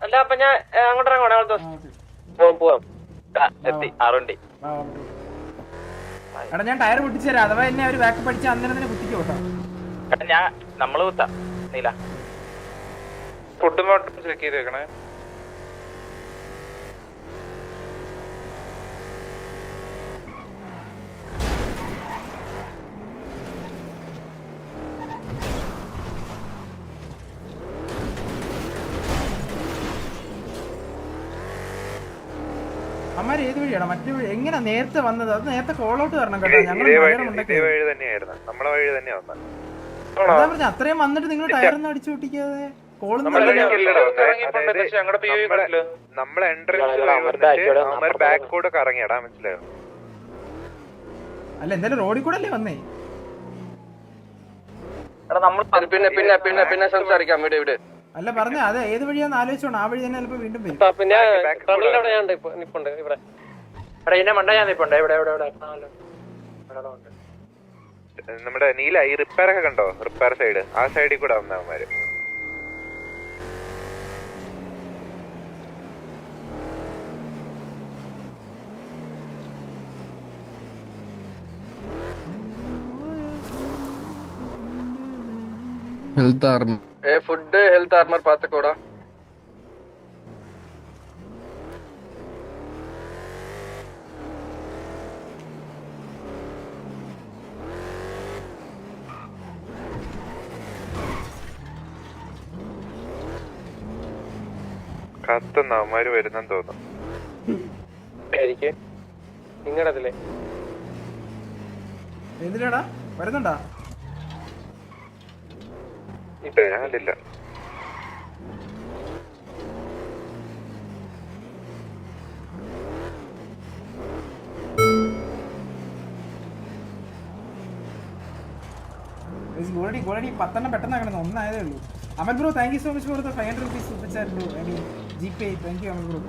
അല്ല അപ്പൊ ഞാൻ അങ്ങോട്ട് ഇറങ്ങണം. പോവാം. എത്തി 6 വണ്ടി. എടാ ഞാൻ ടയർ പൊട്ടിച്ചു തരാം. അഥവാ എന്നെ അവര് ബാക്ക് പഠിച്ച അന്നേരം തന്നെ കുത്തിക്കോ കേട്ടോ. ഞാൻ നമ്മള് കുത്താം. നീല ഫുഡ് മോട്ടർ ചെക്ക് ചെയ്ത് വെക്കണേ. അമ്മാര് ഏത് വഴിയാടാ? മറ്റേ വഴി എങ്ങനെ നേരത്തെ വന്നത്? അത് നേരത്തെ കോൾ ഔട്ട് തരണം കേട്ടോ. ഞങ്ങൾ അതാ പറഞ്ഞ അത്രയും വന്നിട്ട് നിങ്ങൾ ടയറൊന്നും അടിച്ചു പൊട്ടിക്കാതെ കോളൊന്നും അല്ല എന്തായാലും റോഡിൽ കൂടെ അല്ലേ വന്നേ? പിന്നെ സംസാരിക്കാം. ഇവിടെ അല്ല പറഞ്ഞ അതെ ഏത് വഴിയാന്ന് ആലോചിച്ചോണം. ആ വഴി തന്നെ ചിലപ്പോ വീണ്ടും വരും. നമ്മുടെ നീല ഈ റിപ്പയർ ഒക്കെ കണ്ടോ? റിപ്പയർ സൈഡ് ആ സൈഡിൽ കൂടെ വന്നവന്മാര്. ഫുഡ് ഹെൽത്ത് ആർമർ പാത്തക്കോടാ. കത്തുന്ന അവന്മാര് വരുന്നെന്ന് തോന്നുന്നു. നിങ്ങടതില്ലേ എന്തിനാടാ വരുന്നുണ്ടാ? ഞാനില്ല. ഗോളടി 10 പെട്ടെന്ന് ആക്കണം. ഒന്നായതേ ഉള്ളൂ. Amal bro thank you so much for the 500 rupees super chat bro. I mean GPay. Thank you Amal bro.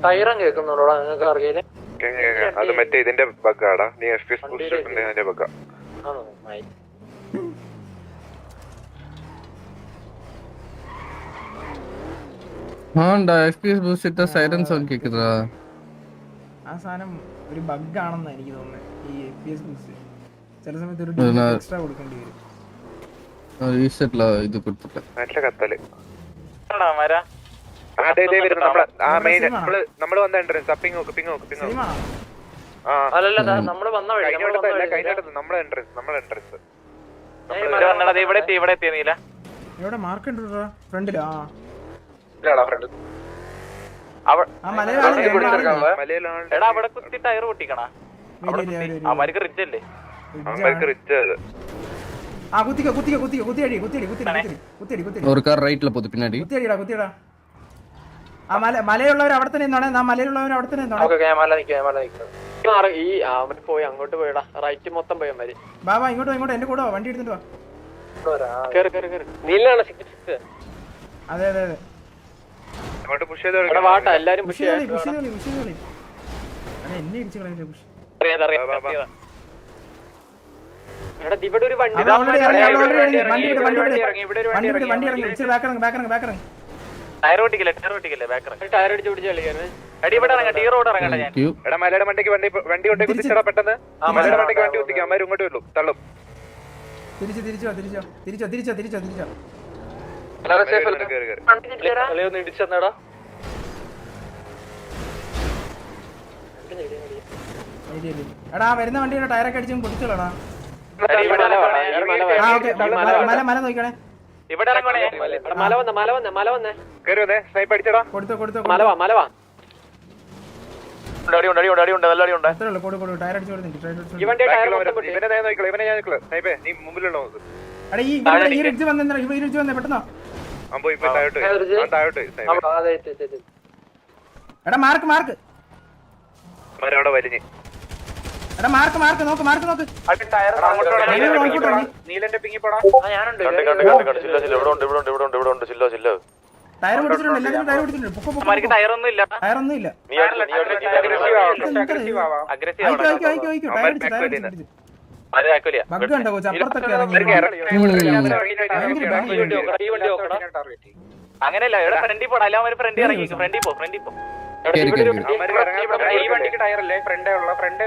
ടൈറം കേൾക്കുന്നുണ്ടോടാ നിങ്ങൾക്ക് അറിയില്ലേ? അത് മറ്റേ ഇതിന്റെ ബഗ്ഗാടാ. നീ FPS ബൂസ്റ്റ് അതിന്റെ ബഗ്ഗാ. FPS ബൂസ്റ്റ് ഇട്ട സൈറൻ സൗണ്ട് കേക്കുതാ. ആ സാധനം ഒരു ബഗ് ആണെന്ന് എനിക്ക് തോന്നുന്നത്. ഈ FPS ബൂസ്റ്റ് ചില സമയത്ത് ഒരു എക്സ്ട്രാ കൊടുക്കേണ്ടി വരും. റീസെറ്റ്ല ഇത് കൊടുത്തിട്ട് നല്ല കത്തല്. നമ്മള് വന്ന എൻട്രൻസ് പിങ് നോക്ക്. നമ്മള് വന്ന വഴി നമ്മളെ എൻട്രൻസ് ഇവിടെ എത്തിയ നീല എവിടെ മാർക്ക് ഉണ്ട് ഫ്രണ്ടിലാ? എടാ അവിടെ കുത്തി ടയർ പൊട്ടിക്കണ. അവർക്ക് റിച്ച് അല്ലേ? റൈറ്റില് പോയി പിന്നാടി മലയുള്ളവർ അവിടെ തന്നെ നിന്നോണേ. മലയുള്ളവർ അവിടെ തന്നെ ഈ അവൻ പോയി അങ്ങോട്ട് പോയടാ. റൈറ്റ് മൊത്തം പോയാ മതി. ബാബാ ഇങ്ങോട്ടോ എന്റെ കൂടെ വണ്ടി എടുത്തിട്ട് വാ. നീലാണ്. അതെ അതെ അതെ വാട്ടാ എല്ലാരും എന്നെ ഇടിച്ചു കളയില്ലേ പുഷ്. ഇവിടെ ഒരു വണ്ടി ടയർ ഓട്ടിക്കല്ലേ ടയർ അടിച്ച് പിടിച്ച് കളിക്കാണ്. മലയുടെ മണ്ടയ്ക്ക് വണ്ടി കൊണ്ടേ കുത്തിച്ചടാ പെട്ടെന്ന്. മലയുടെ മണ്ടയ്ക്ക് വണ്ടി കുത്തിക്കാം. അമ്മ ഇങ്ങോട്ട് വരും തള്ളും. തിരിച്ചോ ഇടിച്ചെന്നാടാ. എടാ വരുന്ന വണ്ടിയുടെ ടയറൊക്കെ അടിച്ചും പൊട്ടിച്ചോളാടാ. മല നോക്കണേ. ഇവിടെ മല വന്നേ സ്നൈപ്പ് അടിച്ചടാ. കൊടുത്തോ മലവാ ടയർ നീ മുമ്പിലുള്ള ഈ റിഡ്ജ് വന്നേ പെട്ടെന്നോ. എടാ മാർക്ക് അവിടെ വലിഞ്ഞ്. എടാ മാർക്ക് നോക്ക്. നീലന്റെ പിങ്ങി പോടാ. ടയർ പൊട്ടിച്ചിട്ടുണ്ട്. എല്ലാത്തിനും ടയർ പൊട്ടിച്ചിട്ടുണ്ട്. ടയറൊന്നും ഇല്ല. ടയർ ബഗ് ഉണ്ടോ കോച്ച്? അപ്പുറത്തൊക്കെ ഇറങ്ങി അങ്ങനെയല്ല, ഇവിടെ ഫ്രണ്ടിൽ പോടാ, എല്ലാം ഒരു ഫ്രണ്ട് ഇറങ്ങി, ഫ്രണ്ടിൽ പോ. ഈ വണ്ടിക്ക് ടയറല്ലേ ഫ്രണ്ട്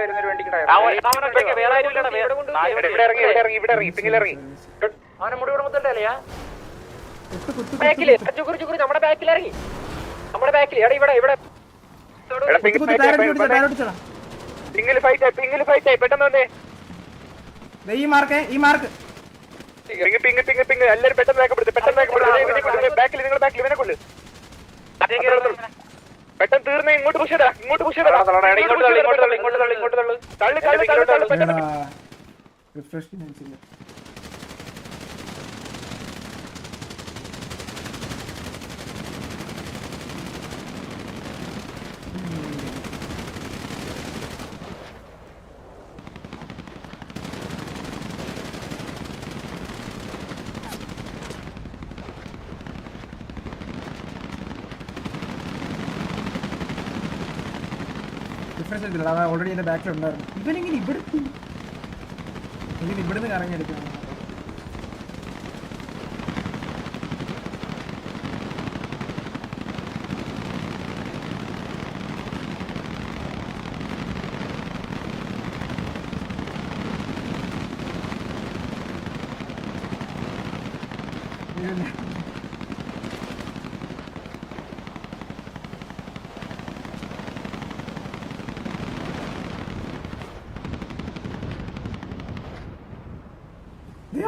വരുന്ന വണ്ടിക്ക് ടയർ വേറെ ആരും ഇല്ലടാ, ഇവിടെ ഇറങ്ങി പിന്നിലിറങ്ങി അവനെ മുടി ഇവിടെ മുത്തണ്ടല്ലയാ നമ്മുടെ ബാക്കിൽ ഇറങ്ങി, നമ്മുടെ ബാക്കിൽ ഇവിടെ പിങ്ങില് ഫൈറ്റ് ആയി പെട്ടെന്ന് വന്നേ. ഈ മാർക്ക് പിങ് എല്ലാരും പെട്ടെന്ന് ബാക്കിൽ നിങ്ങൾ ബാക്കിൽ ഇവനെ കൊള്ളു പെട്ടെന്ന് തീർന്ന് ഇങ്ങോട്ട് പുഷ് ചെയ്താ ഓൾറെഡി എന്റെ ബാക്കിൽ ഉണ്ടായിരുന്നു. ഇവനിങ്ങനെ ഇവിടുന്ന് കറങ്ങിയെടുക്കണം.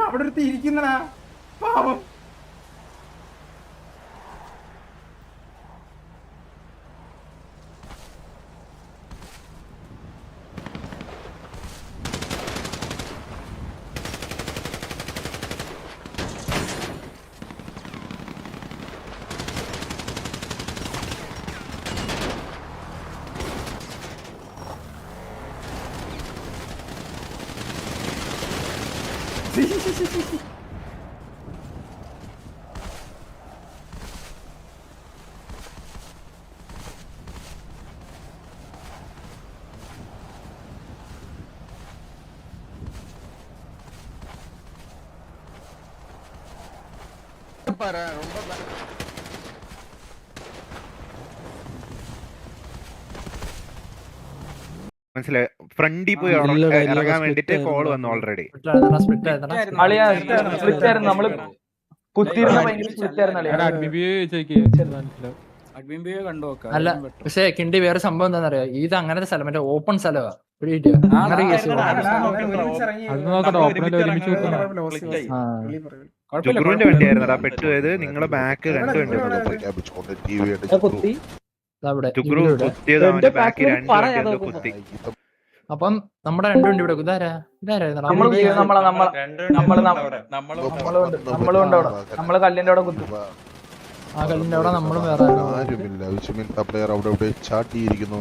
അവിടെ അടുത്ത് ഇരിക്കുന്നടാ പാവം. മനസ്സിലായി. ഫ്രണ്ടിൽ പോയി ഇറങ്ങാൻ വേണ്ടിട്ട് കോൾ വന്നു ഓൾറെഡി. അല്ല പക്ഷെ കിണ്ടി വേറെ സംഭവം എന്താണെന്നറിയോ, ഇത് അങ്ങനത്തെ സ്ഥലം മറ്റേ ഓപ്പൺ സ്ഥലമാ. ജുഗ്രുവിന്റെ വണ്ടിയായിരുന്നടാ പെട്ടുപോയത്. നിങ്ങളെ ബാക്ക് രണ്ട് വണ്ടി ജുഗ്രു കുത്തിയത് അവന്റെ ബാക്കിൽ രണ്ട് വണ്ടി കുത്തി. അപ്പം നമ്മുടെ രണ്ട് വണ്ടി ഇവിടെ ഇതാരാ നമ്മള് കല്ലിന്റെ അവിടെ കുത്തും. ആ കല്ലിന്റെ അവിടെ നമ്മളും വേറെ ആരുമില്ല. പ്ലെയർ അവിടെ ഇവിടെ ചാട്ടിയിരിക്കുന്നു.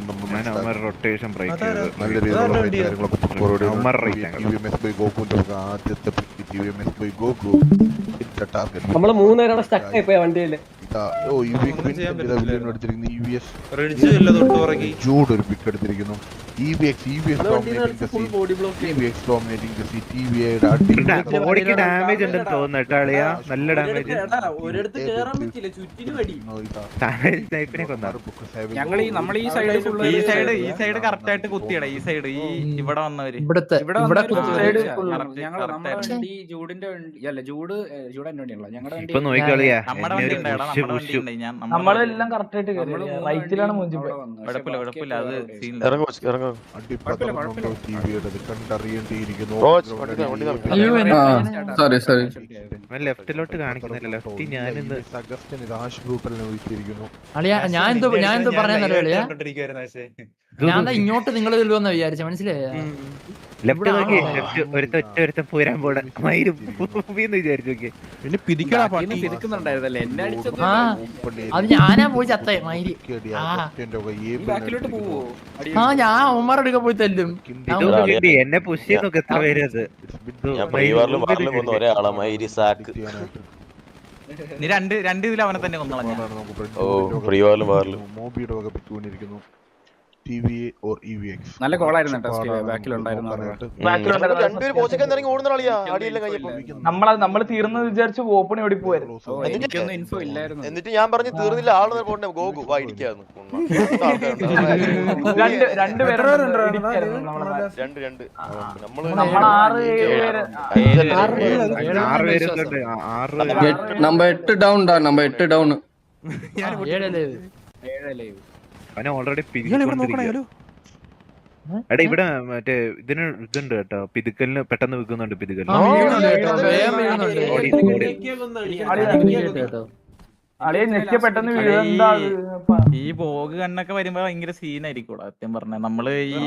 റൊട്ടേഷൻ ബ്രേക്ക് ചെയ്ത് നല്ല രീതിയിലുള്ള ആദ്യത്തെ ഗോകു നമ്മള് മൂന്നുപേരും അവിടെ സ്റ്റക്ക് ആയിപ്പോയ വണ്ടിയില്. ജൂഡ് ഒരു പിക്ക് എടുത്തിരിക്കുന്നു. ബോഡിക്ക് ഡാമേജ് ഉണ്ടെന്ന് തോന്നുന്നു. നല്ല ഡാമേജ്. സ്നൈപ്പിനെ കൊന്നാ. നമ്മൾ ഈ സൈഡ് കറക്റ്റ് ആയിട്ട് കുത്തിയടാ. ഈ സൈഡ് ഈ ഇവിടെ വന്നവര് ഇവിടുത്തെ ഇപ്പൊ നോക്കിക്കളിയാ. നമ്മളെല്ലാം കറക്റ്റ് ആയിട്ട് റൈറ്റിലാണ് മൂഞ്ചി. കുഴപ്പമില്ല അത് സോറി ലെഫ്റ്റിലോട്ട് കാണിക്കുന്നില്ല. ലെഫ്റ്റ് ഞാനിന്ന് ഞാൻ എന്തോ പറയാന്നറിയാ. ഞാൻ ഇങ്ങോട്ട് നിങ്ങൾ വരുമെന്ന് വിചാരിച്ച, മനസ്സിലായ? ലെഫ്റ്റ് നോക്കി ഒരുത്തൻ പോരാൻ പോടാ വിചാരിച്ചു നോക്കി. പിന്നെ പിരിക്കുന്നുണ്ടായിരുന്നല്ലേ എന്നെ അടിച്ചത്. അത് ഞാനാ പോയി ചത്തേ മയില്. ഞാൻ അവന്മാരുടെ പോയി തല്ലും. എന്നെ പുഷ് ചെയ്ത് നോക്ക് എത്ര പേര്. അത് നീ രണ്ട് ഇതിൽ അവനെ തന്നെ കൊന്നളഞ്ഞു. മോബിയുടെ വക പിറ്റുകൊണ്ടിരിക്കുന്നു. TVA or EVX. നല്ല കോളായിരുന്നു കേട്ടോ സ്റ്റീവ് ബാക്കിലുണ്ടായിരുന്നു രണ്ടുപേര് പോച്ചക്കാൻ ഇറങ്ങി ഓടുന്ന കളിയാ അടിയെല്ലാം കഴിഞ്ഞപ്പോ നമ്മള് തീർന്ന് വിചാരിച്ചു ഓപ്പണി ഓടി പോവായിരുന്നു. എനിക്കൊന്നും ഇൻഫോ ഇല്ലായിരുന്നു. എന്നിട്ട് ഞാൻ പറഞ്ഞു തീർന്നില്ല ആള് പോട്ടെ ഗോകു വായിക്കാന്ന് number 8 down ഡാ, number 8 down. ഓൾറെഡി എടാ ഇവിടെ മറ്റേ ഇതിന് ഇതുണ്ട് കേട്ടോ, പിതുക്കലിന് പെട്ടെന്ന് വിൽക്കുന്നുണ്ട്. പിതുക്കലിന് ഈ ബോഗ് കണ്ണൊക്കെ വരുമ്പോ ഭയങ്കര സീനായിരിക്കും സത്യം പറഞ്ഞ. നമ്മള് ഈ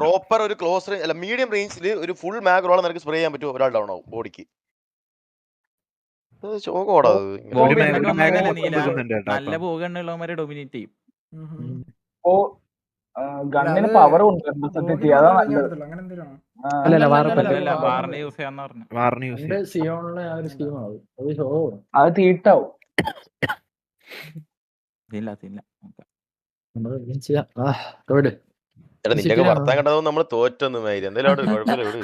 പ്രോപ്പർ ഒരു ക്ലോസ് റേഞ്ച് അല്ല മീഡിയം റേഞ്ചിൽ ഒരു ഫുൾ മാഗ്രോളം നിനക്ക് സ്പ്രേ ചെയ്യാൻ പറ്റുമോ ഒരാൾ ഡൗൺ ആവും ബോഡിക്ക്. നല്ല ബോഗണ്ണുള്ളവന്മാരെ ഡൊമിനേറ്റ് ചെയ്യും. ഗണ്ണിന് പവർ ഉണ്ട് അത് തീട്ടാവും. നിന്റെ വർത്താൻ കണ്ടത് നമ്മള് തോറ്റൊന്നും മാതിരി എന്തായാലും കുഴപ്പമില്ല.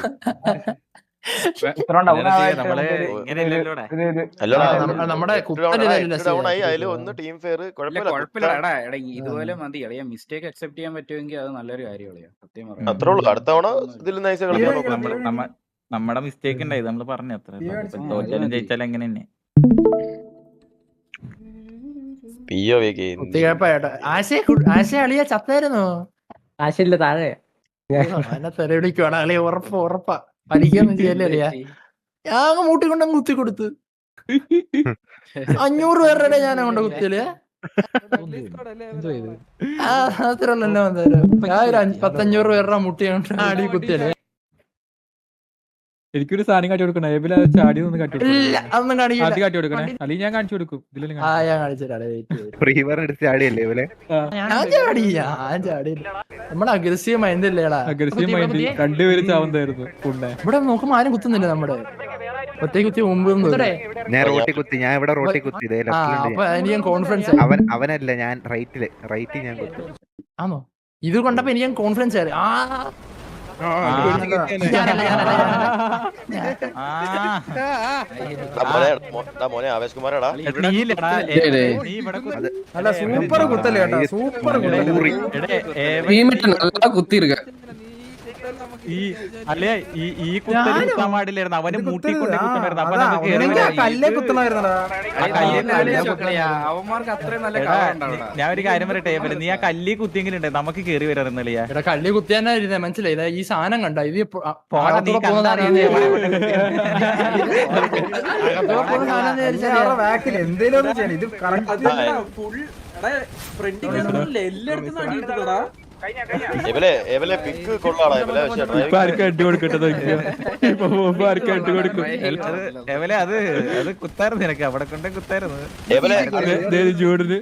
ഇതുപോലെ മതി അളിയ. മിസ്റ്റേക്ക് അക്സെപ്റ്റ് ചെയ്യാൻ പറ്റുമെങ്കിൽ അത് നല്ലൊരു കാര്യമാണ് സത്യം പറയാം. അത്രേ ഉള്ളൂ. അടുത്ത തവണ ഇതിൽ നമ്മുടെ മിസ്റ്റേക്ക് ഉണ്ടായി നമ്മള് പറഞ്ഞു. അത്ര തോറ്റാലും ജയിച്ചാലും എങ്ങനെ തന്നെ ആശയ ചത്തായിരുന്നു. ആശയില്ല താഴെ തെരവിളിക്കുവാണ് അളിയ. ഉറപ്പാ പഠിക്കൊന്നും ചെയ്യല്ലേ അളിയ. ഞാൻ മൂട്ടിക്കൊണ്ട് കുത്തി കൊടുത്ത് 500 പേരുടെ ഞാൻ കൊണ്ട് കുത്തിയല്ലേ. അത്രല്ലോ ഞാൻ 1000-500 പേരുടെ മുട്ടി കൊണ്ട് ആടി കുത്തിയല്ലേ. എനിക്കൊരു സാധനം കാട്ടി കൊടുക്കണേ. ചാടി ഒന്ന് കാട്ടി അതൊന്നും കാണിക്കില്ല. കാട്ടി കൊടുക്കണേ. അല്ലെങ്കിൽ ഞാൻ കാണിച്ചു കൊടുക്കും. ഞാൻ ചാടിയില്ല. നമ്മുടെ അഗ്രസീവ് മൈൻഡ് ഇല്ലേടാ. രണ്ടുപേരും ചാവുന്നതായിരുന്നു. ഇവിടെ നോക്കുമ്പോ ആരും കുത്തുന്നില്ല. നമ്മുടെ ഒറ്റ കുത്തി മുമ്പ് ഞാൻ റോട്ടി കുത്തി. ഞാൻ ഇവിടെ റോട്ടി കുത്തി. എനിക്ക് കോൺഫിഡൻസ്. അവനല്ല, ഞാൻ റൈറ്റ് ഞാൻ കുത്തി. ആണോ? ഇത് കൊണ്ടപ്പോ എനിക്ക് കോൺഫിഡൻസ് ആയി. മോനെ ആവേശ് കുമാരടാ സൂപ്പർ കുത്തല് കേട്ടോ. സൂപ്പർ കുത്തിയിരിക്ക. ഈ കുത്താൻ പാടില്ലായിരുന്നു. അവന് മൂട്ടിക്കൊണ്ട് കല്ലേ കുത്തണമായിരുന്നടാ. അവന്മാർക്ക് അത്രയും നല്ല ഞാൻ ഒരു കാര്യം പറയട്ടെ. നീ ആ കല്ലി കുത്തിയെങ്കിലും നമുക്ക് കേറി വരാറുന്നില്ല. കല്ലി കുത്തിയാനായിരുന്നേ മനസ്സിലായി. ഈ സാധനം കണ്ട ഇത് എന്തേലും ഒന്ന് ചെയ്യണം. ഇത് പിക്ക് കൊള്ളാടാ. അത് കുത്തായിരുന്നു. നിനക്ക് അവിടെ കൊണ്ടേ കുത്തായിരുന്നു. ചൂടിന്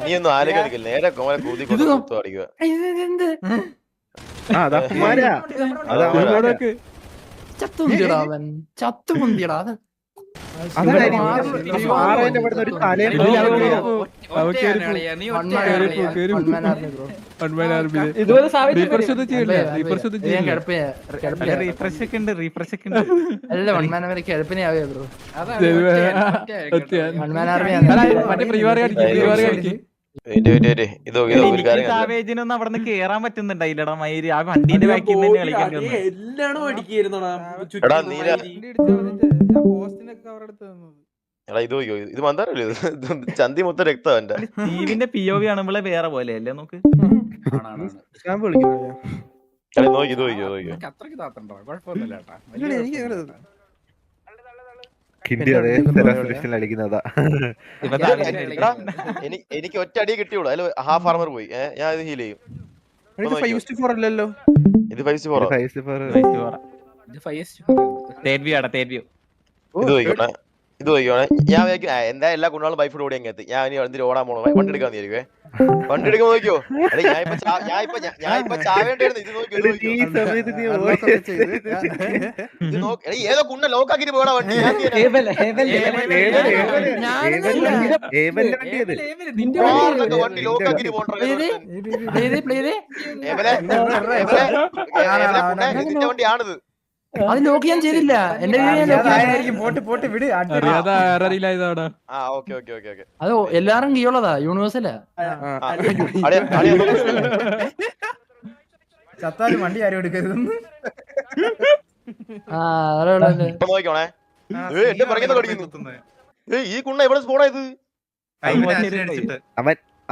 നീ ഒന്നും ആലോചിക്കില്ല. നേരെ കോമലെ കൂതി കൊടുത്തു അടിക്കുക. ചത്തുമുന്തിയടാ. സാവേജിനൊന്നും അവിടെ നിന്ന് കേറാൻ പറ്റുന്നുണ്ടായില്ലടാ. മയില് ആ വണ്ടീന്റെ ബാക്കിൽ നിന്ന് കളിക്കേണ്ടി വന്നു. എല്ലാണോ അടിക്കായിരുന്നോടാ. ഇത് മന്ദാരല്ലേ? ചന്തി മൊത്തം രക്തം. സ്റ്റീവിന്റെ POV കാണുമ്പോഴേ വേറെ പോലെ അല്ലേ. നോക്ക് അത്രക്ക് താത്തണ്ടോ? കുഴപ്പമൊന്നുമില്ല എനിക്ക് ഒറ്റ അടിയെ കിട്ടിയുള്ളൂ. അതിൽ ഹാഫ് ആർമർ പോയി. ഞാൻ ഇത് ഹീൽ ചെയ്യും. ഇത് 564 അല്ലല്ലോ. ഇത് 564. ഇത് നോക്കിക്കോട്ടെ. ഇത് നോക്കിയോണേ, ഞാൻ വിചാരിക്കും എന്താ എല്ലാ കുണ്ണാളും ബൈഫോട് ഓടി അങ്ങ് എത്തി. ഞാൻ ഇനി എന്തിനും ഓടാൻ പോണോ, വണ്ടി എടുക്കാൻ വിചാരിക്കുവേ. വണ്ടി എടുക്കാൻ നോക്കിയോ, എടേ ഞാനിപ്പോ ചാവേണ്ടായിരുന്നു. ഇത് നോക്കി ഏതോ കുണ്ണ ലോക്കാക്കിട്ട് പോകണ വണ്ടി. വണ്ടി ലോക്കാക്കിട്ട് പോകണ്ട വണ്ടിയാണിത്. അത് ലോക്ക് ഞാൻ ചെയ്തില്ല. എന്റെ പോട്ട് വിട്. അത് എല്ലാരും കീഴുള്ളതാ, യൂണിവേഴ്സലാ. ചത്താലും വണ്ടി ആരും എടുക്കരുത്. നോക്കണേ, എന്റെ പറയുന്നത് കടിക്കുന്നു. ഈ കുണ്ണ എവിടെ സ്പോണായത്?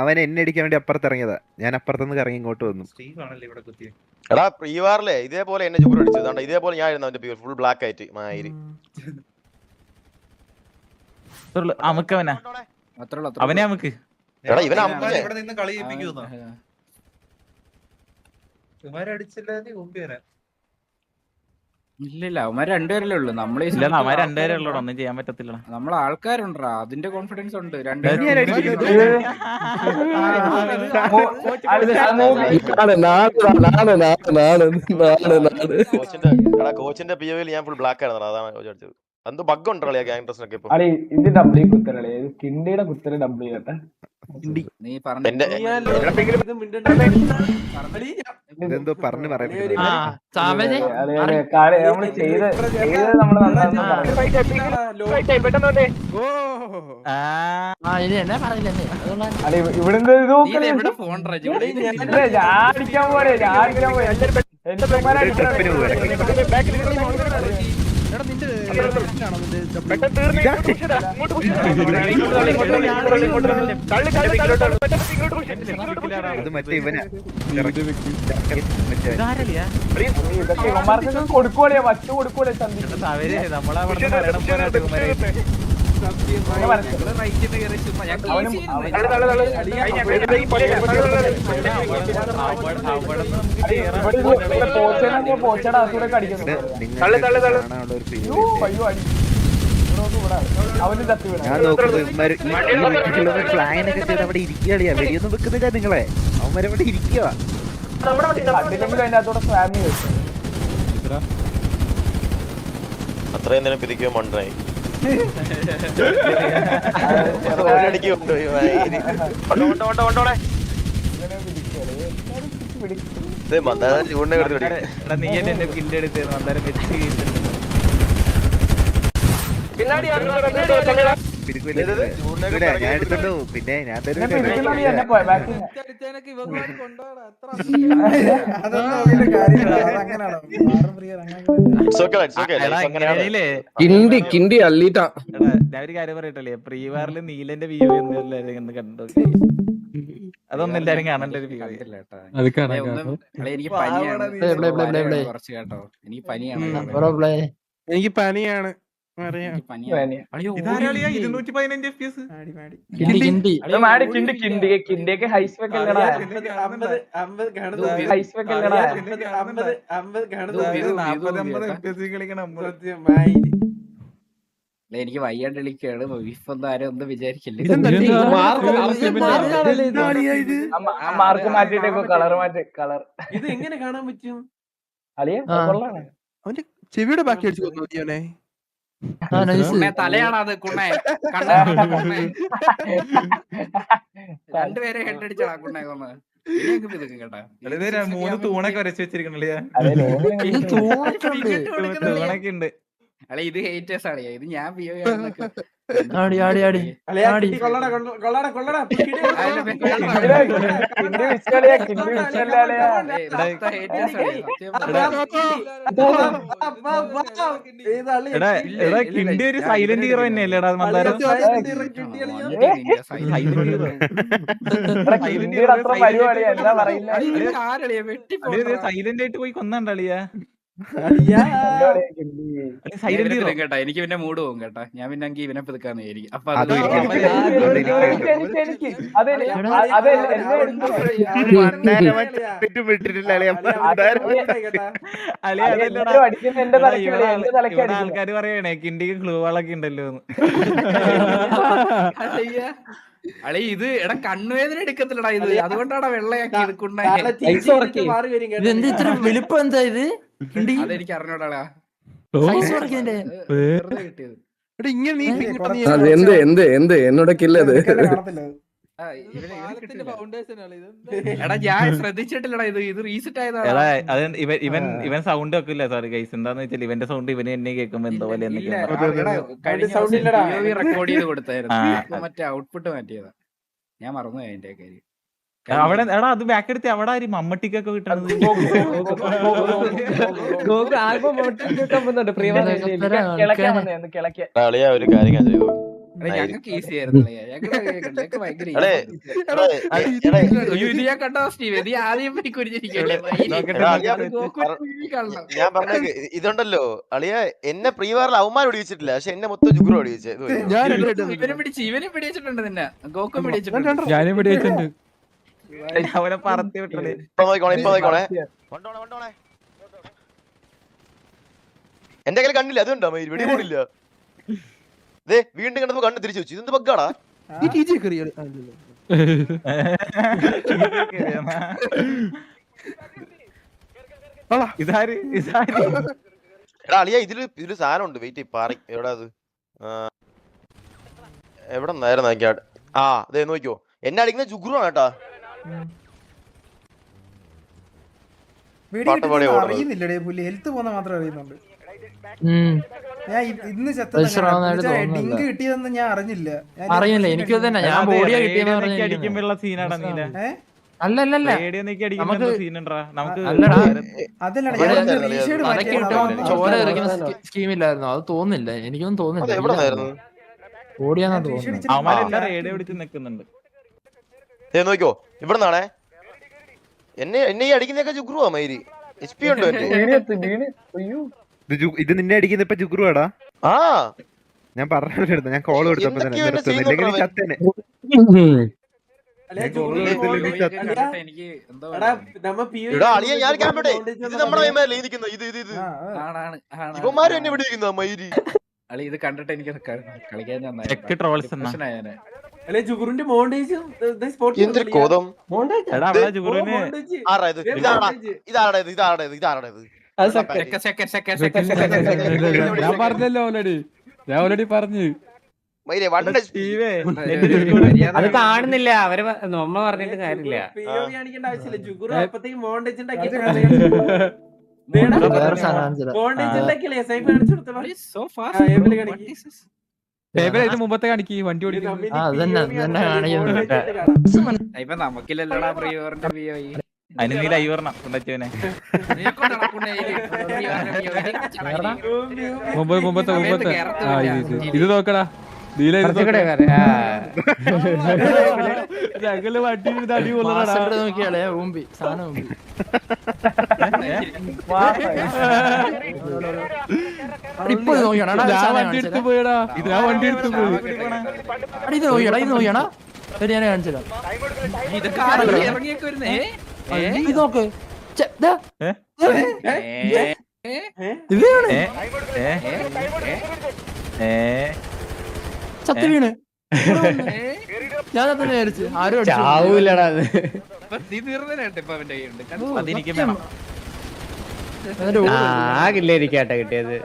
അവൻ എന്നെ അടിക്കാൻ വേണ്ടി അപ്പുറത്തിറങ്ങിയതാ. ഞാൻ അപ്പുറത്തുനിന്ന് കറങ്ങി ഇങ്ങോട്ട് വന്നു. എടാ പ്രീവാറിലെ ഇതേപോലെ എന്നെ ചൂട് അടിച്ചത്. ഇതേപോലെ ഞാൻ ഇരുന്നു അവന്റെ ഫുൾ ബ്ലാക്ക് ആയിട്ട് മാതിരി. അമുക്കവനാ അവനെ നമുക്ക്. എടാ ഇവനെ ഇല്ലില്ല, അവന്മാർ രണ്ടുപേരല്ലേ ഉള്ളു. നമ്മളെ രണ്ടുപേരേ ഉള്ളൂ, ഒന്നും ചെയ്യാൻ പറ്റത്തില്ല. നമ്മളെ ആൾക്കാരുണ്ടാ, അതിന്റെ കോൺഫിഡൻസ് ഉണ്ട്. കോച്ചിന്റെ പി ഒയിൽ ഞാൻ ഫുൾ ബ്ലാക്ക് ആയിരുന്നു. അതാണ് കോച്ച് അടിച്ചത്. എന്തോ ബഗ് ഉണ്ടോ ഗ്യാങ് ഡ്രസ്സിനൊക്കെ ഇപ്പൊ. നീ പറഞ്ഞു ഇതെന്തോ പറഞ്ഞു പറയാൻ എന്നാ പറയില്ലേ ഫോൺ അത് മറ്റേ ഇവനാ കൊടുക്കൂലേ വച്ചു കൊടുക്കൂലേ പോച്ചടാ കൂടെ കടിക്കുന്നു. ഞാൻ നോക്കുന്നത് പ്ലാനൊക്കെ ചെയ്ത് അവിടെ ഇരിക്കുകയാളിയാ. വെടിയൊന്നും വെക്കുന്നില്ല നിങ്ങളെ. അവന്മാരവിടെ ഇരിക്കുക. അത്രയും നേരം പിരിക്കുക മണ്ടായി. ചൂടിനെ നീ എന്നെ കില്ല് എടുത്ത് മന്ദാരം വെച്ച് ഞാൻ എടുത്തോണ്ടോ. പിന്നെ ഞാൻ കിണ്ടി അള്ളിട്ടാ. ഞാൻ ഒരു കാര്യം പറയട്ടല്ലേ, പ്രീവാറില് നീലന്റെ വ്യൂ എന്ന് കണ്ടോ? അതൊന്നും എല്ലാരും കാണേണ്ട ഒരു വ്യൂ. എനിക്ക് പനിയാണ് കുറച്ച് കേട്ടോ. എനിക്ക് പനിയാണ്. എനിക്ക് പനിയാണ്. എനിക്ക് വയ്യാണ്ട് കളിക്കാണ്. വിഫൊന്നും ആരും ഒന്നും വിചാരിക്കില്ല. മാർക്ക് മാറ്റിട്ടേക്കോ, കളർ മാറ്റി. കളർ ഇത് എങ്ങനെ കാണാൻ പറ്റും? അവന്റെ ചെവിയുടെ ബാക്കി അടിച്ചു കൊന്നു. തലയാണ് അത്. കുണ്ണേ രണ്ടുപേരെ ഹെഡ് അടിച്ചാ കുണ്ണേ കൊന്നത്. കേട്ടാ 3 തൂണൊക്കെ വരച്ച് വെച്ചിരിക്കണല്ലേ. തൂണൊക്കെ ഉണ്ട്. അല്ല ഇത് ഹേറ്റേഴ്സ് ആണ്. ഇത് ഞാൻ കിണ്ടി ഒരു സൈലന്റ് ഹീറോ തന്നെയല്ലേടാ മന്ദാരം? സൈലന്റ് ആയിട്ട് പോയി കൊന്നണ്ടളിയാ. സൈലന്റ് ചെയ്തോ കേട്ടാ എനിക്ക് പിന്നെ മൂഡ് പോകും കേട്ടാ. ഞാൻ പിന്നെ ഇവനെ പിതുക്കാന്ന് വിചാരിക്കും. അപ്പൊ അത് അത് ആൾക്കാര് പറയണേ കിണ്ടിക്ക് ക്ലൂകളൊക്കെ ഉണ്ടല്ലോ അളി ഇത് എടാ കണ്ണുവേദന എടുക്കത്തില്ലടാ ഇത്. അതുകൊണ്ടാണ് വെള്ളയാക്കി എടുക്കുന്ന. ഇത് ഇത്ര വെളുപ്പം എന്താ ഇത്? അതെനിക്ക് അറിഞ്ഞോടാ. വെറുതെ കിട്ടിയത്. അത് എന്ത് എന്നോട് കില്ലത്. എടാ ഞാൻ ശ്രദ്ധിച്ചിട്ടില്ലടാ ഇത് റീസെറ്റ് ആയതാണ്. എടാ അത് ഇവൻ സൗണ്ട് വെക്കില്ല. സോറി ഗൈസ്, എന്താന്ന് വെച്ചാൽ ഇവന്റെ സൗണ്ട് ഇവന് എന്നെ കേൾക്കുമ്പോ എന്തോ പോലെ റെക്കോർഡ് ചെയ്ത് കൊടുത്തായിരുന്നു. മറ്റേ ഔട്ട്പുട്ട് മാറ്റിയതാ. ഞാൻ മറന്നുപോയി അതിന്റെ കാര്യം. അവിടെ എടാ അത് ബാക്ക് എടുത്ത് അവിടെ ആര് മമ്മട്ടിക്കൊക്കെ കിട്ടണത്. അളിയാ ഒരു കാര്യം ഞാൻ ചെയ്തു. ഞങ്ങൾക്ക് ഈസി ആയിരുന്നു. ഭയങ്കര ഞാൻ കണ്ടോ സ്റ്റീവ് നീ ആദ്യം ഞാൻ പറഞ്ഞ ഇതുണ്ടല്ലോ അളിയ എന്നെ പ്രീവാറിൽ അവന്മാർ ഒടിച്ചിട്ടില്ല, പക്ഷെ എന്നെ മൊത്തം ജുഗ്രു ഒടിച്ചത്. ഇവനെ പിടിച്ചിട്ടുണ്ട്. നിന്നെ ഗോക്കും പിടിച്ചിട്ടുണ്ട്. ഞാനും പിടിച്ചിട്ടുണ്ട്. അവനെ പറത്തി വിട്ടത്. ഇപ്പൊ നോക്കോണേ എന്റെ കയ്യിൽ കണ്ടില്ല. അതുകൊണ്ടോ വെടി പോണില്ല. ദേ വീണ്ടും കണ്ടപ്പോ കണ്ണ് തിരിച്ചു വെച്ചു. ഇതെന്ത് ബഗ്ഗാടാ? എടാ അളിയ ഇതില് സാധനം ഉണ്ട്. വെയിറ്റ് പാറി എവിടാ അത്? എവിടെ നിന്നായിരുന്നു നോക്കിയാ? ആ അതെ നോക്കിയോ, എന്നെ അടിക്കുന്ന ജുഗ്രു ആണ് കേട്ടാ. അറിയുന്നില്ലടേ പുള്ളി. ഹെൽത്ത് പോകുന്ന മാത്രമേ അറിയുന്നുണ്ട്. ഞാൻ ഇന്ന് ഡിങ്ക് കിട്ടിയതെന്ന് ഞാൻ അറിഞ്ഞില്ല. എനിക്ക് തന്നെ ഞാൻ ബോഡിയാ അടിക്കുമ്പോഴുള്ള സീനാടാ നീല. അല്ലല്ല ചോര എറിക്കുന്ന സ്കീമില്ലായിരുന്നു. അത് തോന്നില്ല, എനിക്കൊന്നും തോന്നില്ല. ഓടിയാന്നാ തോന്നുന്നത്. അവന്മാരെല്ലാം റേഡിയോ പിടിച്ച് നിക്കുന്നുണ്ട്. നോക്കിയോ ഇവിടെ നിന്നാണേ എന്നെ ഈ അടിക്കുന്നൊക്കെ ജുഗ്രുവാ മയിരി. HP ഉണ്ടോ ഇത് നിന്നെ അടിക്കുന്ന ഇപ്പൊ ജുഗ്രുവാടാ? ആ ഞാൻ പറഞ്ഞെടുത്ത ഞാൻ കോൾ കൊടുത്തപ്പോ ചത്തനെ. എനിക്ക് എന്തോ അളിയ ഞാൻ ക്യാമ്പട്ടെ. ഇത് നമ്മുടെ ഇവന്മാരും എന്നെ വിടിയിരിക്കുന്ന മയിരി. അളി ഇത് കണ്ടിട്ട് എനിക്ക് കളിക്കാൻ ജുഗുറിന്റെ മോണ്ടേജ് എന്തൊരു കോതം. ഇതാരടേത്? ഞാൻ പറഞ്ഞല്ലോ ഓൾറെഡി പറഞ്ഞു. അത് കാണുന്നില്ല. അവര് നമ്മ പറഞ്ഞിട്ട് കാര്യമില്ല. ആവശ്യമില്ല. ജുഗുറു അപ്പത്തേക്ക് മോണ്ടേജ് മുമ്പത്തെ കാണിക്ക് വണ്ടി ഇപ്പൊ നമുക്കില്ലല്ലോടാ പ്രിയോറിന്റെ വിയോയി. അതിന് നീ ലൈവ് പറഞ്ഞ കൊണ്ടച്ചവനെ. മുമ്പത്തെ ഇത് നോക്കടാ. ഞങ്ങള് വണ്ടി അടി നോക്കിയാളേ ഊമ്പി സാധനം ഊമ്പി. ഇപ്പൊ വണ്ടി എടുത്ത് പോയടാ. ഞാൻ വണ്ടി എടുത്ത് പോയി. ഇത് നോക്കിയാടാ, ഇത് നോക്കിയാണാ. ശരി ഞാൻ കാണിച്ചതാ. ഇത് നോക്ക്. ചത്ത് വീണ് ഞാൻ തന്നെ വിചാരിച്ചു ആരും ചാവൂലടാ. അതെനിക്ക് വേണം. ആകില്ലായിരിക്കട്ടെ കിട്ടിയത്.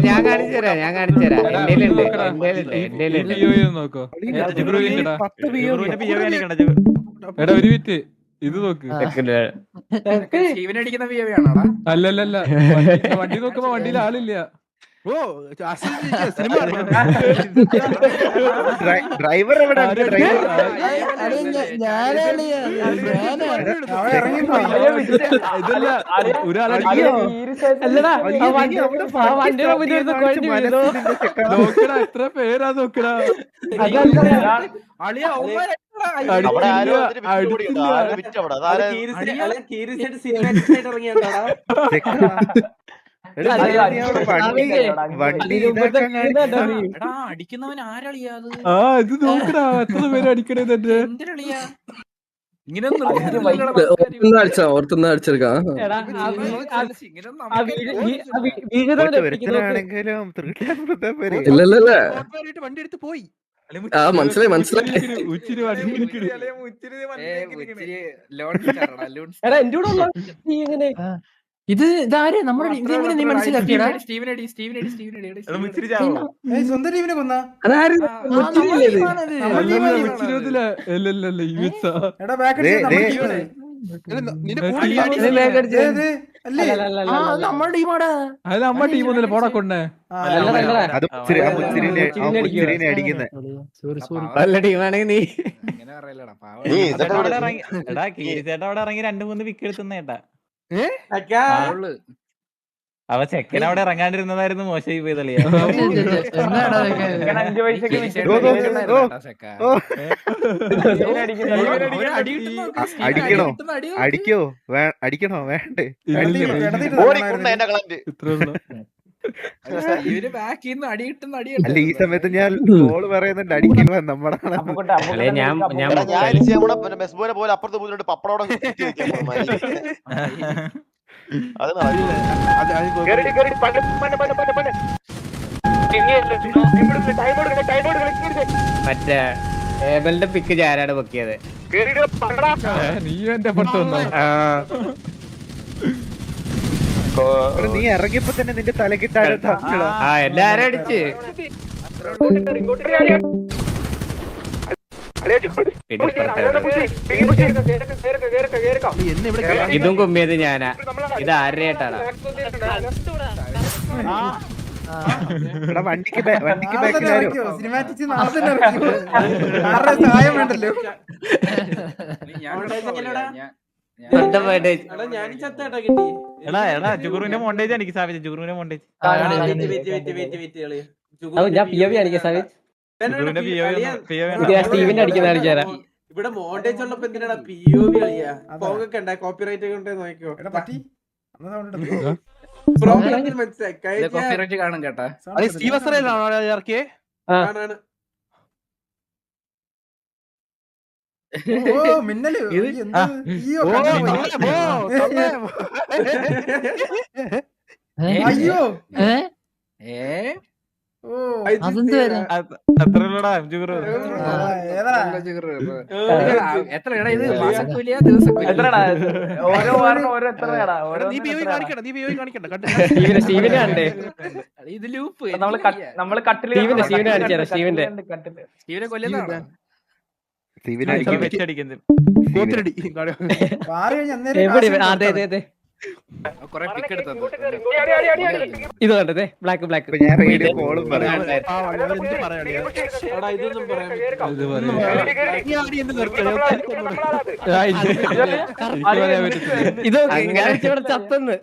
ഞാൻ കാണിച്ചു തരാം. നോക്കോ എടാ ഒരു മിനിറ്റ്. ഇത് നോക്ക്. അടിക്കുന്ന വിയോയാണോടാ? അല്ലല്ല വണ്ടി നോക്കുമ്പോ വണ്ടിയിൽ ആളില്ല. ഡ്രൈവർ എവിടെ എത്ര പേരാ നോക്കടാ. അവിടെ ആരോ ഒത്തിരി വിറ്റ് കൂടിയുണ്ട്. ആരോ വിറ്റ് അവിടെ. അതാരെ വണ്ടി അടിക്കുന്നവൻ ആരളിയാ അത്? ആ ഇത് നോക്കടാ എത്ര പേര് അടിക്കണേ തന്നെ. എന്തിനളിയാ ഇങ്ങനെ ഓർത്തൊന്നും അടിച്ചെടുക്കാം. ഒരുത്തനാണെങ്കിലും ഇല്ലല്ല വണ്ടി എടുത്ത് പോയി. ആ മനസ്സിലായി മനസ്സിലായി. ഉച്ചിരി വണ്ടി ഇത് ഇതാര് നമ്മുടെ ഇതെങ്ങനെ നീ മനസ്സിലാക്കിയടാ? സ്വന്തം ടീമിനെ കൊന്നാ എടാ ബാക്ക് നമ്മുടെ ടീമാടാ. അത് നമ്മുടെ ടീം ഒന്നുമില്ല പോടാ കൊണ്ടേ. അത് മുച്ചിരിനെ അടിക്കുന്നത്. നല്ല ടീമാണെങ്കിൽ നീ ചേട്ടാ അവിടെ ഇറങ്ങി 2-3 വിക്കറ്റ് എടുത്തുന്നേട്ടാ. അവ ചെക്കൻ അവിടെ ഇറങ്ങാണ്ടിരുന്നതായിരുന്നു മോശമായി പോയി തളിയാ. അടിക്കണോ വേണ്ടേ? ഇവര് ബാക്കിൽ നിന്ന് അടി കിട്ടുന്ന അടി. അല്ല ഈ സമയത്ത് ഞാൻ ഗോള് പറയുന്നുണ്ട് അടിക്കണോ നമ്മളാണ്. മെസ്ബോനെ പോലെ അപ്പുറത്ത് പോയിട്ട് പപ്പടോടെ അത് മറ്റേ ഏബലിന്റെ പിക്ക് ആരാണ് പൊക്കിയത്? നീ എന്റെ പുറത്ത് വന്നോ? നീ ഇറങ്ങിയപ്പോ തന്നെ നിന്റെ തലക്കിട്ടാണ്. ആ എല്ലാരും അടിച്ച് ഇതും കുമ്മിയത് ഞാനാ. ഇത് ആരുടെ ആയിട്ടാണ്? വണ്ടിക്ക് ബാക്കിലാരോ സിനിമാറ്റിക്സ് നാളെ തന്നെ സഹായം വേണ്ടല്ലോ. എടാ ജുഗുറുവിന്റെ മോണ്ടേജ് എനിക്ക് സാധിച്ചു. ജുഗുറുവിന്റെ മോണ്ടേജ് ഞാൻ പി ഒ വി കാണിക്കാം സാവിച്ച്. സ്റ്റീവിന്റെ അടിക്കുന്ന കാണിച്ചാരാ? ഇവിടെ മോണ്ടേജ് ഉള്ളപ്പോ എന്തിനാ POV കളിയാ? പോകണ്ട കോപ്പിറൈറ്റ് കൊണ്ട് നോക്കിയോ. പറ്റി മനസ്സിലായി കോപ്പിറൈറ്റ് കാണും കേട്ടാ. ഇറക്കിയേ മിന്നല് അയ്യോ അത്രയുള്ളടാ ജുഗുറു. എത്ര എടാ ഇത് മാസക്കൂലിയാ ദിവസക്കൂലിയാ? സ്റ്റീവിനെ കണ്ടേ? ഇത് ലൂപ്പ്. സ്റ്റീവിനെ കാണിച്ചാരാ? സ്റ്റീവിനെ കൊല്ലുന്നതാണോ? കൊറേ പിക്ക് എടുത്തത് ഇത് കണ്ടതേ ബ്ലാക്ക് ബ്ലാക്ക്. ഞാൻ റേഡിയോ കോളും പറയാം. ഇതൊന്നും പറയാൻ ഇത് ഇവിടെ ചത്തന്ന്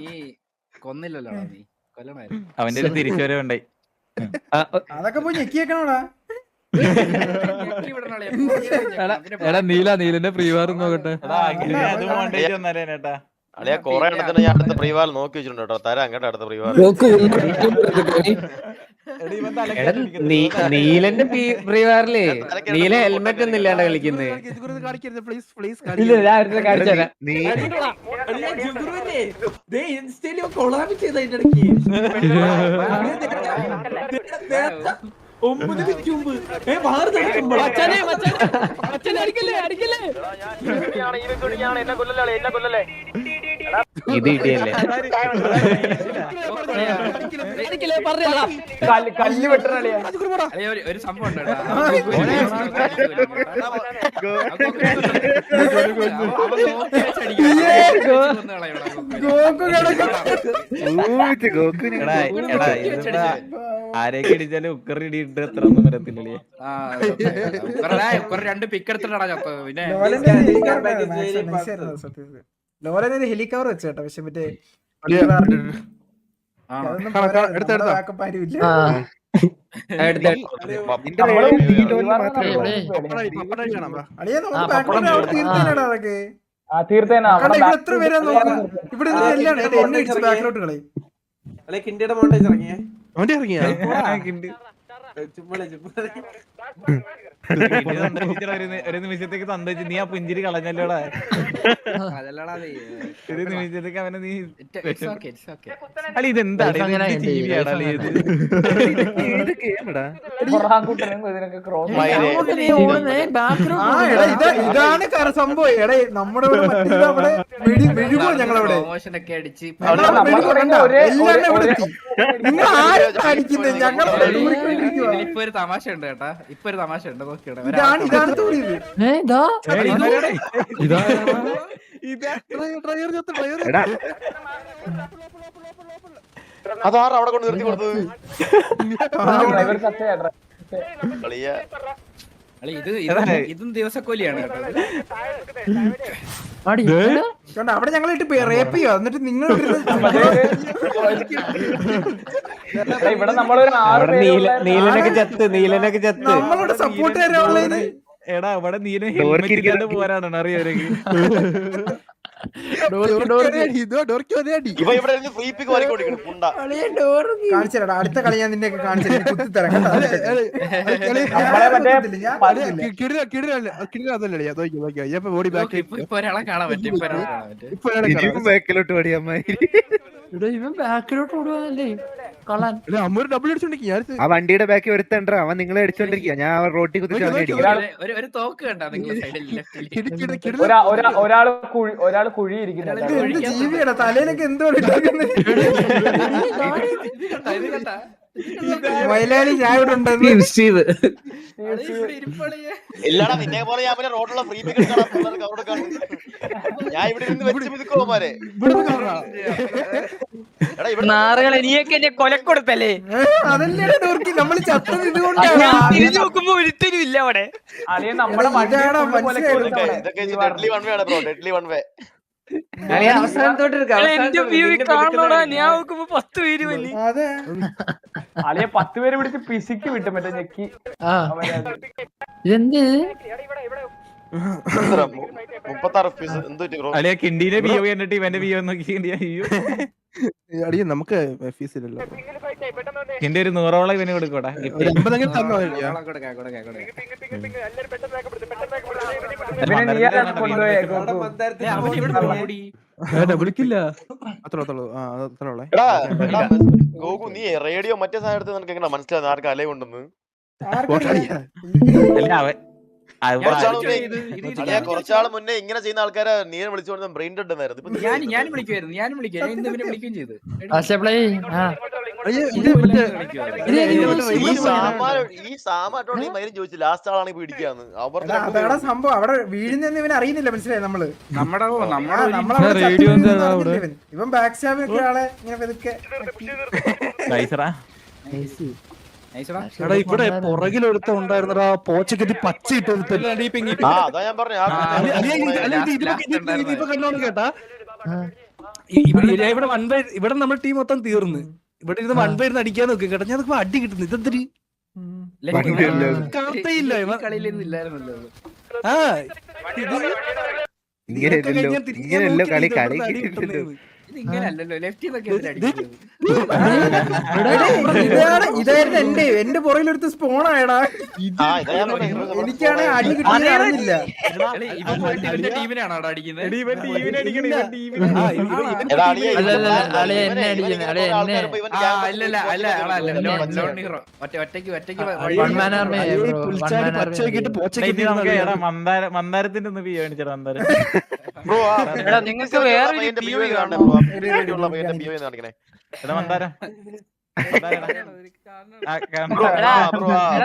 നീ കൊന്നില്ലല്ലോ. നീ കൊല്ലണായിരുന്നു. അവന്റെ ഒരു തിരിച്ചുവരവുണ്ടായി. അതൊക്കെ പോയി ഞെക്കിയേക്കണോടാ. എടാ നീലന്റെ പ്രീവാർ നോക്കട്ടെ. അത് മോണ്ടേജ് വന്നാലേട്ടാ. അളിയാ കൊറേ എണ്ണത്തിന് ഞാൻ അടുത്ത പ്രീവാൽ നോക്കി വെച്ചിട്ടുണ്ട് കേട്ടോ. തരാം കേട്ടോ അടുത്ത പ്രീവാൽ. നീലന്റെ പ്രീവാറില് നീല ഹെൽമെറ്റ് ഒന്നും ഇല്ലാണ്ട് കളിക്കുന്നത്. കാണിച്ചുതരാം. ഇൻസ്റ്റയിലോ കൊളാബ് ചെയ്ത അതിന്റെ ഇടയ്ക്ക് 9 മിനിറ്റ് മുമ്പ് ഇത് ഇടിയല്ലേ കല്ല് വെട്ടണ ഒരു സംഭവം ഉണ്ട് ആരെയൊക്കെ ഇടിച്ചാലും ഉക്കറി ഇടിയിട്ട് എത്ര ഒന്നും വരത്തില്ലേ. രണ്ട് പിക്ക് എടുത്തിട്ടാ ചത്തത്. പിന്നെ ലോലൊരു ഹെലികോപ്റ്റർ വെച്ചു കേട്ടോ. പക്ഷെ മറ്റേ ബാക്കപ്പ് ആരും ഇല്ല. അളിയാ നമുക്ക് ബാക്കപ്പ് അവിടെ തീർത്തേനടാ അതൊക്കെ. കണ്ടോ ഇവിടെ എത്ര പേരാ നോക്ക്. ഇവിടെ എല്ലാം എന്നെ ഇടിച്ച് ബാക്കിലോട്ട് കളയും. അല്ലെ കിണ്ടിയുടെ മോണ്ടേജ് ഇറങ്ങിയേ ഒരു നിമിഷത്തേക്ക് തന്തേച്ച് നീ ആ പുഞ്ചിരി കളഞ്ഞല്ലോടാ. ഒരു നിമിഷത്തേക്ക് അവനെ നീ അളി ഇതെന്താണ് ഇതാണ് സംഭവം. എടേ നമ്മുടെ അവിടെ മെഴുകോ ഞങ്ങളവിടെ നിങ്ങൾ ആരും കാണിക്കുന്നത് ഞങ്ങൾ ഇപ്പൊ ഒരു തമാശ ഉണ്ട് കേട്ടാ. ഇപ്പൊ ഒരു തമാശ ഉണ്ട് നോക്കിയുടെ ഇതാണ് തോന്നിയത്. അതാറ് അവിടെ കൊണ്ട് നിർത്തി കൊടുത്തത്. ഇതും ദിവസക്കൂലിയാണ് കേട്ടോ. അവിടെ ഞങ്ങൾ ഇട്ട് റേപ്പ് ചെയ്യോ എന്നിട്ട് നിങ്ങൾ ഇവിടെ നമ്മളൊരു നീലനൊക്കെ ചത്ത് നമ്മളോട് സപ്പോർട്ട് തരാനുള്ളത്. എടാ അവിടെ നീല ഹെൽമെറ്റ് ഇല്ലാണ്ട് പോരാണ് അറിയാമെങ്കിൽ. കാണിച്ചടാ അടുത്ത കളി ഞാൻ നിന്നെ കാണിച്ചു കുത്തിത്തരാം. ഇപ്പൊ ഒരാളെ കാണാൻ പറ്റും. ബാക്കിലോട്ട് ഓടി അമ്മായി. ഇവൻ ബാക്കിലോട്ട് ഓടുവാനല്ലേ കളാൻ. ആ വണ്ടിയുടെ ബാക്കി ഒരുത്തണ്ട അവൻ നിങ്ങളെ അടിച്ചോണ്ടിരിക്കുക. ഞാൻ റോട്ടിൽ കുത്തിച്ച് ഒരു തോക്ക് കണ്ടാ നിങ്ങളെ സൈഡിൽ ഒരാള് കുഴിയിരിക്കുന്നത്. ജീവിയുടെ തലയിലൊക്കെ എന്തോ മൈലാളി ഞാൻ ഇവിടെ ഉണ്ടെന്ന്. ഇല്ലടാ നിന്നെ പോലെ ഞാൻ റോഡിലുള്ള ഫ്രീ പിക്ക് ഞാൻ ഇവിടെ നിന്ന് വെച്ച് മിതുക്കോമാരെ. നാറുകളെ നീയൊക്കെ എന്നെ കൊലക്കൊടുത്തല്ലേ. അതല്ലേ നമ്മൾ ചത്തത് ഇതുകൊണ്ടാണ്. നോക്കുമ്പോ ഒരിക്കലും ഇല്ല അവിടെ. നമ്മുടെ ഇതൊക്കെ ഡെഡ്ലി വൺ വേ ആണ് ബ്രോ. Deadly one way. എന്റെ വ്യൂ കാണണോടാ. ഞാൻ നോക്കുമ്പോ 10 പേര് വന്നി. അളിയെ 10 പേര് പിടിച്ച് പിസിക്ക് വിട്ടു മറ്റേ ഞെക്കി. ഇതെന്ത് അളിയ കിണ്ടീനെ ബിയോ എന്നിട്ട് ഇവന്റെ ബിയോ നോക്കി. നമുക്ക് ഫീസില്ലല്ലോ. കിണ്ടി ഒരു 100ഓളം ഇവന് കൊടുക്കോടാ. വിളിക്കില്ല. ഗോകു നീ റേഡിയോ മറ്റേ സാധനത്ത് നിനക്ക് എങ്ങനെ മനസ്സിലാകുന്ന ആർക്കും അലേ ഉണ്ടെന്ന്? കുറച്ചാള് മുന്നേ ഇങ്ങനെ ചെയ്യുന്ന ആൾക്കാരെ നീ വിളിച്ചോണ്ട് ബ്രെയിൻ ഡെഡ് എന്നായിരുന്നു. ഞാൻ വിളിക്കുമായിരുന്നു. ഞാൻ വിളിക്കുകയും ചെയ്തു. ഈ സാമാറ്റോട് ഈ മൈലും ചോദിച്ചു ലാസ്റ്റ് ആളാണ് പിടിക്കാന്ന്. അവരുടെ സംഭവം അവിടെ വീഴുന്നെന്ന് ഇവൻ അറിയുന്നില്ല. മനസ്സിലായി നമ്മള് ഇവൻ ബാക്ക് സ്റ്റാബിൽ ആളെ ഇങ്ങനെ പതുക്കെ ഇവിടെ പുറകിലൊരുത്ത ഉണ്ടായിരുന്നടാ. പോച്ചക്കെത്തി പച്ച ഇട്ടൊരുത്തല്ല. കേട്ടാ ഇവിടെ നമ്മുടെ ടീം മൊത്തം തീർന്ന് ഇവിടെ ഇരുന്ന് 1 പേര് അടിക്കാൻ നോക്കും കേട്ടോ. ഞാൻ അടി കിട്ടുന്നു. ഇതെന്തൊരു കാർത്തയില്ല കളിയിലൊന്നുമില്ലായിരുന്നല്ലോ. ഇങ്ങനെയല്ലോ കളി കളി. ഇങ്ങനെയല്ലല്ലോ ലെഫ്റ്റ് നിന്നൊക്കെ അടിക്കുന്നത്. ഇതായിരുന്നു എന്റെ പുറകിലെടുത്ത് സ്പോണായടാ. എനിക്കാണ് അടി കിട്ടിയത് അറിഞ്ഞില്ല. ഇവന്റെ ടീമിനാണോ അവിടെ അടിക്കുന്നത്? മന്ദാരത്തിന്റെ ഒന്ന് പിയോ കാണിച്ചടാ. മന്ദാരം നിങ്ങൾക്ക് വേറെ മന്ദാരം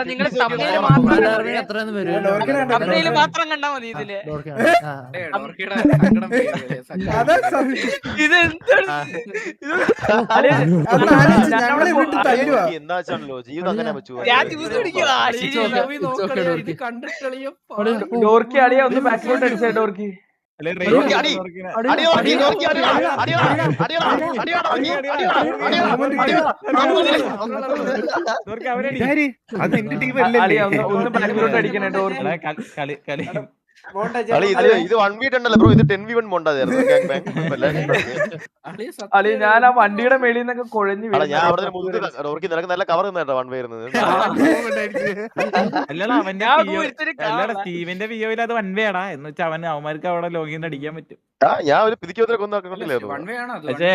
നിങ്ങൾ തമിഴില് മാത്രം കണ്ടാ മതി ഇതില്. ഇത് എന്താച്ചാണല്ലോ ജീവിതം അങ്ങനെ ഡോർക്കി അളിയ ഒന്ന് ബാക്കിലോട്ട് അടിച്ചേ. ഡോർക്കി അടിക്കണേ. ഇത് 1v10 അല്ല ബ്രോ, ഇത് 10v1 മോണ്ടായിരുന്നു. അളി ഞാൻ ആ വണ്ടിയുടെ മേളിൽ നിന്നൊക്കെ കുഴഞ്ഞു ഞാൻ അവിടെ നിനക്ക് നല്ല കവർ നിന്നാ 1v ഇരുന്നത്. അല്ലടാ സ്റ്റീവിന്റെ പിയോയിൽ അത് വൺ വേ ആടാ. എന്ന് വെച്ചാൽ അവന്മാർക്ക് അവിടെ ലോഗിൻ അടിക്കാൻ പറ്റും. ഞാൻ ഒരു പിതിക്കൊക്കെ കൊന്നില്ലായിരുന്നു. പക്ഷേ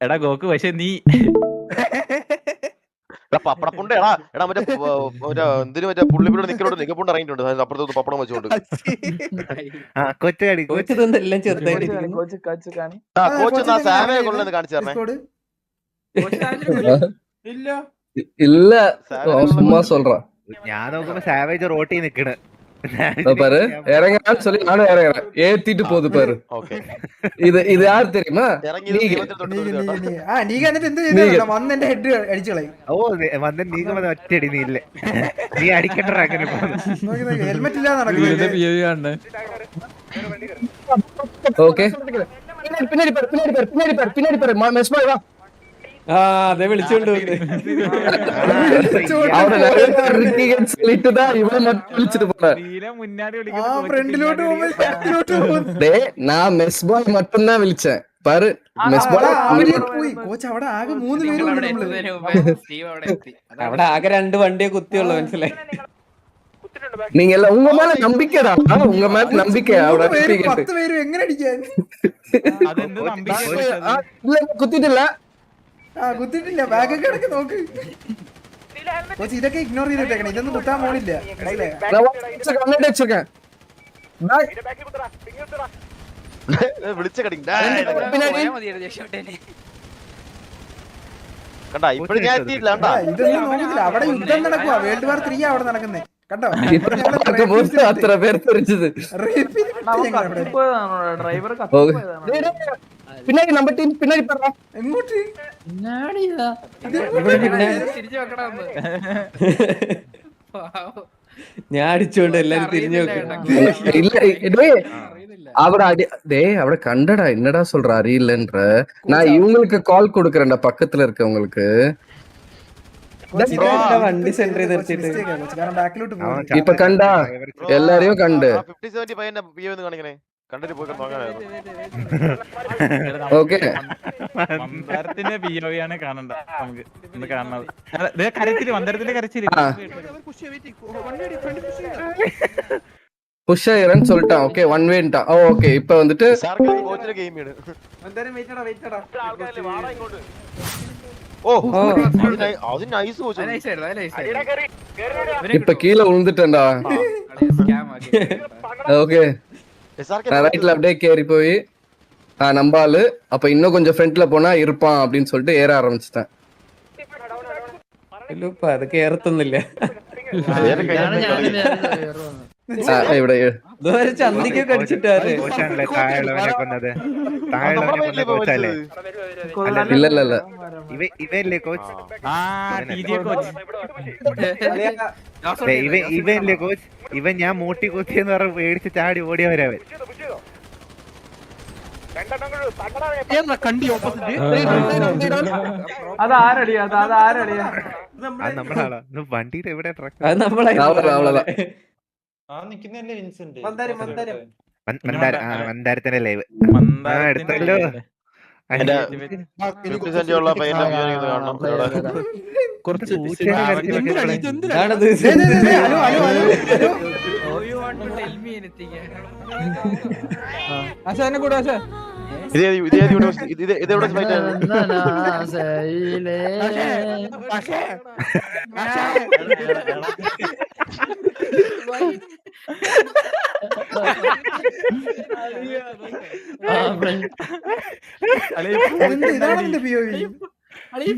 എടാ ഗോക്ക്, പക്ഷെ നീ പപ്പടപ്പുണ്ട് എടാ മറ്റേ എന്തിനു മറ്റേ പുള്ളിപ്പിടെ നിക്കലോട് നിക്കപ്പുണ്ട് ഇറങ്ങിയിട്ടുണ്ട്. അപ്പുറത്ത് പപ്പടം വെച്ചോണ്ട് കോച്ച് സാമയെ കൊള്ളെന്ന് കാണിച്ചു തരണേ. இல்ல சும்மா சொல்றேன். ഞാൻ നോക്കുമ്പോ സാവേജ് റോട്ടി നിക്കണ്. பாரு இறங்கலான்னு சொல்லி நானும் இறங்குறேன். ஏத்திட்டு போகுது பாரு. இது இது யாரு தெரியுமா? നീ എന്നിട്ട് എന്ത് ചെയ്ത വന്ന് എന്റെ ഹെഡ് അടിച്ചു കളയും. ഓ വന്ന നീങ്ങ ഒറ്റടി നീ ഇല്ലേ, നീ അടിക്കണ്ട അങ്ങനെ ഹെൽമെറ്റ് ഇല്ലാതെ നടക്കുന്നത്. ஓகே பின்னாடி பாரு பின்னாடி பாரு பின்னாடி பாரு பின்னாடி பாரு மெஸ் பாய் வா. അതെ വിളിച്ചോണ്ട് சொல்லிட்டுதான் இவனை மட்டும் விളിച്ചിട്ട് போறேன். நான் மெஸ் பாய் மட்டும் தான் விളിச்சேன் பாரு. மெஸ் பாய் പോയി. കോച്ച് അവിടെ ആകെ 3 പേര്. അവിടെ ആകെ 2 വണ്ടിയെ കുത്തിയുള്ളൂ, മനസ്സിലായി? நீங்க எல்லாம் உங்க மேல நம்பிக்கைடா, உங்க மேல நம்பிக்கை. അവിടെ 10 പേര് എങ്ങനെ അടിക്കാൻ? കുത്തിട്ടില്ല കുത്തിട്ടില്ല. ബാഗൊക്കെ ഇടയ്ക്ക് നോക്ക് കോച്ച്. ഇതൊക്കെ ഇഗ്നോർ ചെയ്തിട്ടേക്കണം. ഇതൊന്നും കുത്താൻ പോണില്ല. വിളിച്ച കടി കണ്ടാ ഇപ്പഴും ഞാൻ എത്തിയില്ല. ഇതൊന്നും നോക്കില്ല. അവിടെ യുദ്ധം നടക്കുക. വേൾഡ് വാർ 3 അവിടെ നടക്കുന്നേ കണ്ടോ. അത്ര പേര് തെറിച്ചത്. ഡ്രൈവർ പിന്നാടി നമ്മുടെ ടീം പിന്നാടി പറ. എങ്ങോട്ട് തിരിച്ചു വെക്കടാ. ഞാൻ അടിച്ചോണ്ട് എല്ലാരും തിരിഞ്ഞു അവിടെ അവിടെ കണ്ടடா. என்னடா சொல்ற அறியலன்ற. நான் இவங்களுக்கு கால் கொடுக்கறேன்டா பக்கத்துல இருக்கவங்களுக்கு. വണ്ടി സെന്റർ ചെയ്ത് നിർത്തിട്ട് இப்ப கண்டா எல்லாரையும் கண்டு. 50-70 പയ്യന്റെ പിയോ എന്ന് കാണിക്കണേ. കണ്ടിട്ട് പോയി ഓക്കെ മന്ദാരത്തിന്റെ പിയോയാണ് കാണണ്ട. നമുക്ക് ഇന്ന് കാണുന്നത് കരച്ചില്, മന്ദാരത്തിന്റെ കരച്ചില്. புஷ் ஆயிரன்னு சொல்லிட்டான். ஓகே 1 வேன்டா. ஓகே இப்போ வந்துட்டு കോച്ചിന്റെ ഗെയിം ആണ്. അത് നൈസ് കോച്ച്. இப்ப கீழே விழுந்துட்டேன்டா. ஓகே நான் ரைட்ல அப்படியே கேரி போய் நம்பாலு அப்ப இன்னும் கொஞ்சம் ஃப்ரண்ட்ல போனா இருப்பான் அப்படின்னு சொல்லிட்டு ஏற ஆரம்பிச்சிட்டேன். അത് കേറത്തൊന്നുമില്ല. ഇവിടെ ചന്തിക്കൊക്കെ അടിച്ചിട്ടാரு. இல்ல இல்ல இல்ல ഇവല്ലേ കോച്ച്, ഇവല്ലേ കോച്ച്. ഇവൻ ഞാൻ മൂട്ടി കുത്തിയെന്ന് പറഞ്ഞ് പേടിച്ച് ചാടി ഓടിയവരവൻ. അതാരടിയാ? അതാരടിയാ? അത് നമ്മളാളാ. വണ്ടിയുടെ എവിടെ ട്രക്ക്? അത് നമ്മളെ മന്ദാരത്തിന്റെ ലൈവ് എടുത്തല്ലോ. എന്റെ 50 സെന്റ് ഉള്ള പയ്യന്റെ POV കാണണം ഇവിടെ. കുറച്ച് ഹലോ ആശാനെ കൂടെ ആശാ ഇത് യൂണിവേഴ്സിറ്റി ഇത് എവിടെ ഫൈറ്റ്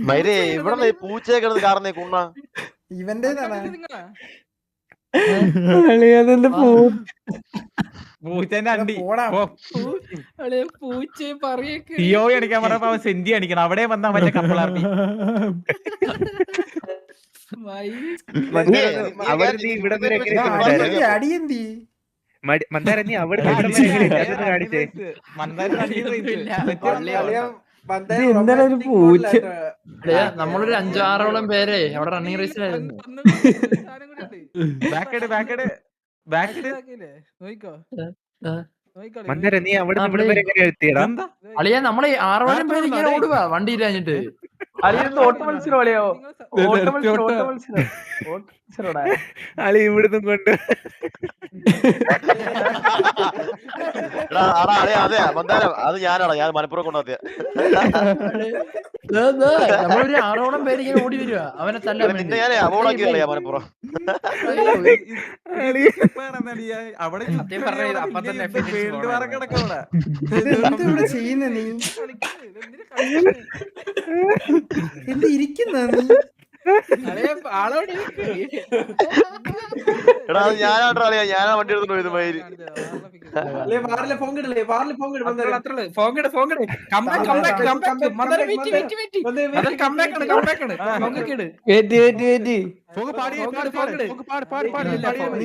മൈരേ ഇവിടെ പൂച്ചയെ കിടന്ന് കാരണേ കുണ്ണ ഇവന്റെ പൂച്ചേന്റെ അണ്ടി പൂച്ച പറയൊക്കെ POV അടിക്കാൻ പറഞ്ഞപ്പോ അവൻ സെന്റി അടിക്കണം അവിടെ വന്നാ മറ്റേ കപ്പളാർത്തി അടിയന്തി മന്ദാര നീ അവിടെ കാണിച്ചേ നമ്മളൊരു 5-6ഓളം പേരെ അവിടെ റണ്ണിങ് റേസിലായിരുന്നു. മന്ദാര നീ അവിടെ എത്തിയടാ അളിയാ നമ്മളെ 6 പേര് ഇങ്ങനെ ഓടുക വണ്ടി ഇല്ലാഞ്ഞിട്ട്. ഓട്ട മത്സരം അളിയോ അളി ഇവിടുന്ന് കൊണ്ട് അതെ അത് ഞാനാണ് ഞാൻ മലപ്പുറം കൊണ്ടുവത്തിയ നമ്മളൊരു 6ഓളം പേര് ഇങ്ങനെ ഓടി വരുക അവനെ തല്ല. പിന്നെ ഞാൻ അവോളാക്കി കളയാ മലപ്പുറം. ചെയ്യുന്ന നീ എന്ത് ഇരിക്കുന്ന നീ എടാ ഞാനാ വണ്ടി എടുത്തിട്ട് പോയത് മയില്. നീ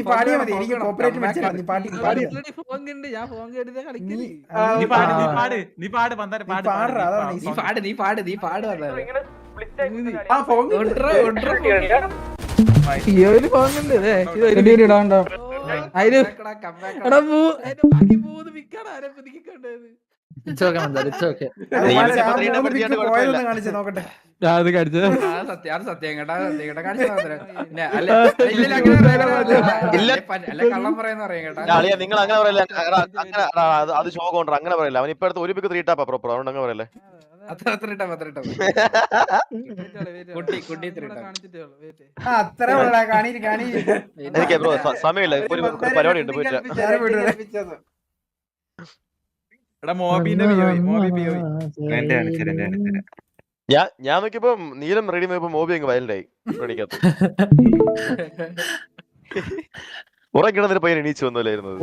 പാടിയാ മതി എനിക്ക് കോപ്പറേറ്റ് മേടിച്ചില്ല നീ പാടി കാണിച്ചു നോക്കട്ടെ. സത്യം കേട്ടാ കള്ളം പറയുന്ന അറിയാം കേട്ടാ. നിങ്ങൾ അങ്ങനെ പറയല്ല അത് ഷോ കൊണ്ടു അങ്ങനെ പറയല്ല. അവൻ ഇപ്പൊ അടുത്ത് ഒരു പിക്ക് 3 ടാപ്പാ പ്രോപ്പർ അതുകൊണ്ട് അങ്ങനെ പറയല്ലേ. എനിക്ക് ബ്രോ സമയമില്ല ഒരു പരിപാടി ഉണ്ട് പോയിട്ട്. ഞാൻ നോക്കിയപ്പോ നീലം റെഡി നോക്കിയപ്പോ മോബി അങ്ങ് വയലണ്ടായി റെഡിക്കകത്ത് കുറെ കിടന്നൊരു പയ്യൻ എണീച്ചു വന്നല്ലായിരുന്നത്.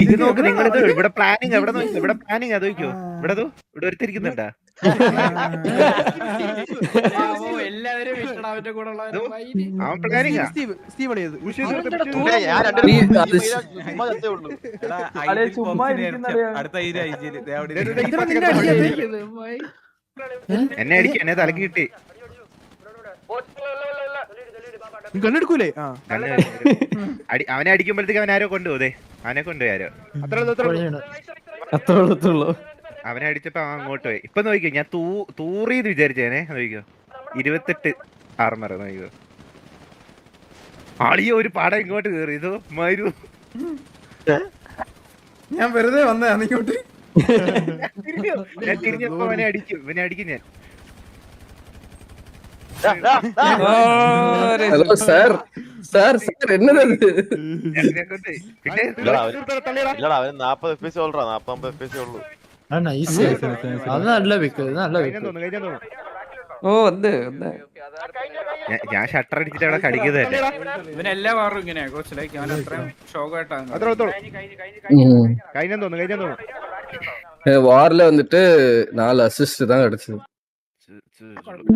ഇത് നോക്ക് നിങ്ങളിത് ഇവിടെ പ്ലാനിങ് ഇവിടെ പ്ലാനിങ് അത് നോക്കിയോ ഇവിടെ ഇവിടെ ഒരുത്തിരിക്കുന്നുണ്ടാ അവൻ പ്ലാനിങ് എന്നെ അടിക്കും എന്നെ തലക്ക് കിട്ടി കണ്ണെടുക്കൂലേ അവനെ അടിക്കുമ്പോഴത്തേക്ക് അവൻ ആരോ കൊണ്ടുപോതേ അവനെ കൊണ്ടുപോയി ആരോ അത്രയുള്ളൂ. അവനെ അടിച്ചപ്പോ അവൻ അങ്ങോട്ട് പോയി. ഇപ്പൊ നോക്കിക്കോ ഞാൻ തൂറിന്ന് വിചാരിച്ചേനെ നോക്കിക്കോ 28 ആർമർ നോക്കിക്കോ ആളിയോ ഒരു പാടം ഇങ്ങോട്ട് കേറി ഇതോ മരു ഞാൻ വെറുതെ വന്നതാണ് ഇങ്ങോട്ട്. ഞാൻ തിരിഞ്ഞപ്പോ അവനെ അടിക്കും ഞാൻ. ഹലോ സാർ സാർ സാർ എന്നതാ അവന് 40 FPS ഓൾറാ 40-50 FPS ഉള്ളൂ. അത് നല്ല വിക്ക് നല്ല വിക്ക്. ഞാൻ ഷട്ടർ അടിച്ചിട്ട് അവിടെ കടിക്കുന്നതല്ലേ. ഇവനെല്ലാ വാറും ഇങ്ങനെ കോച്ചിലേക്ക് അവൻ അത്രയും ഷോക്കായിട്ടാണ്. കഴിഞ്ഞു തോന്നുന്നു വാറില് വന്നിട്ട് 4 അസിസ്റ്റ് தான் கிடைச்சது.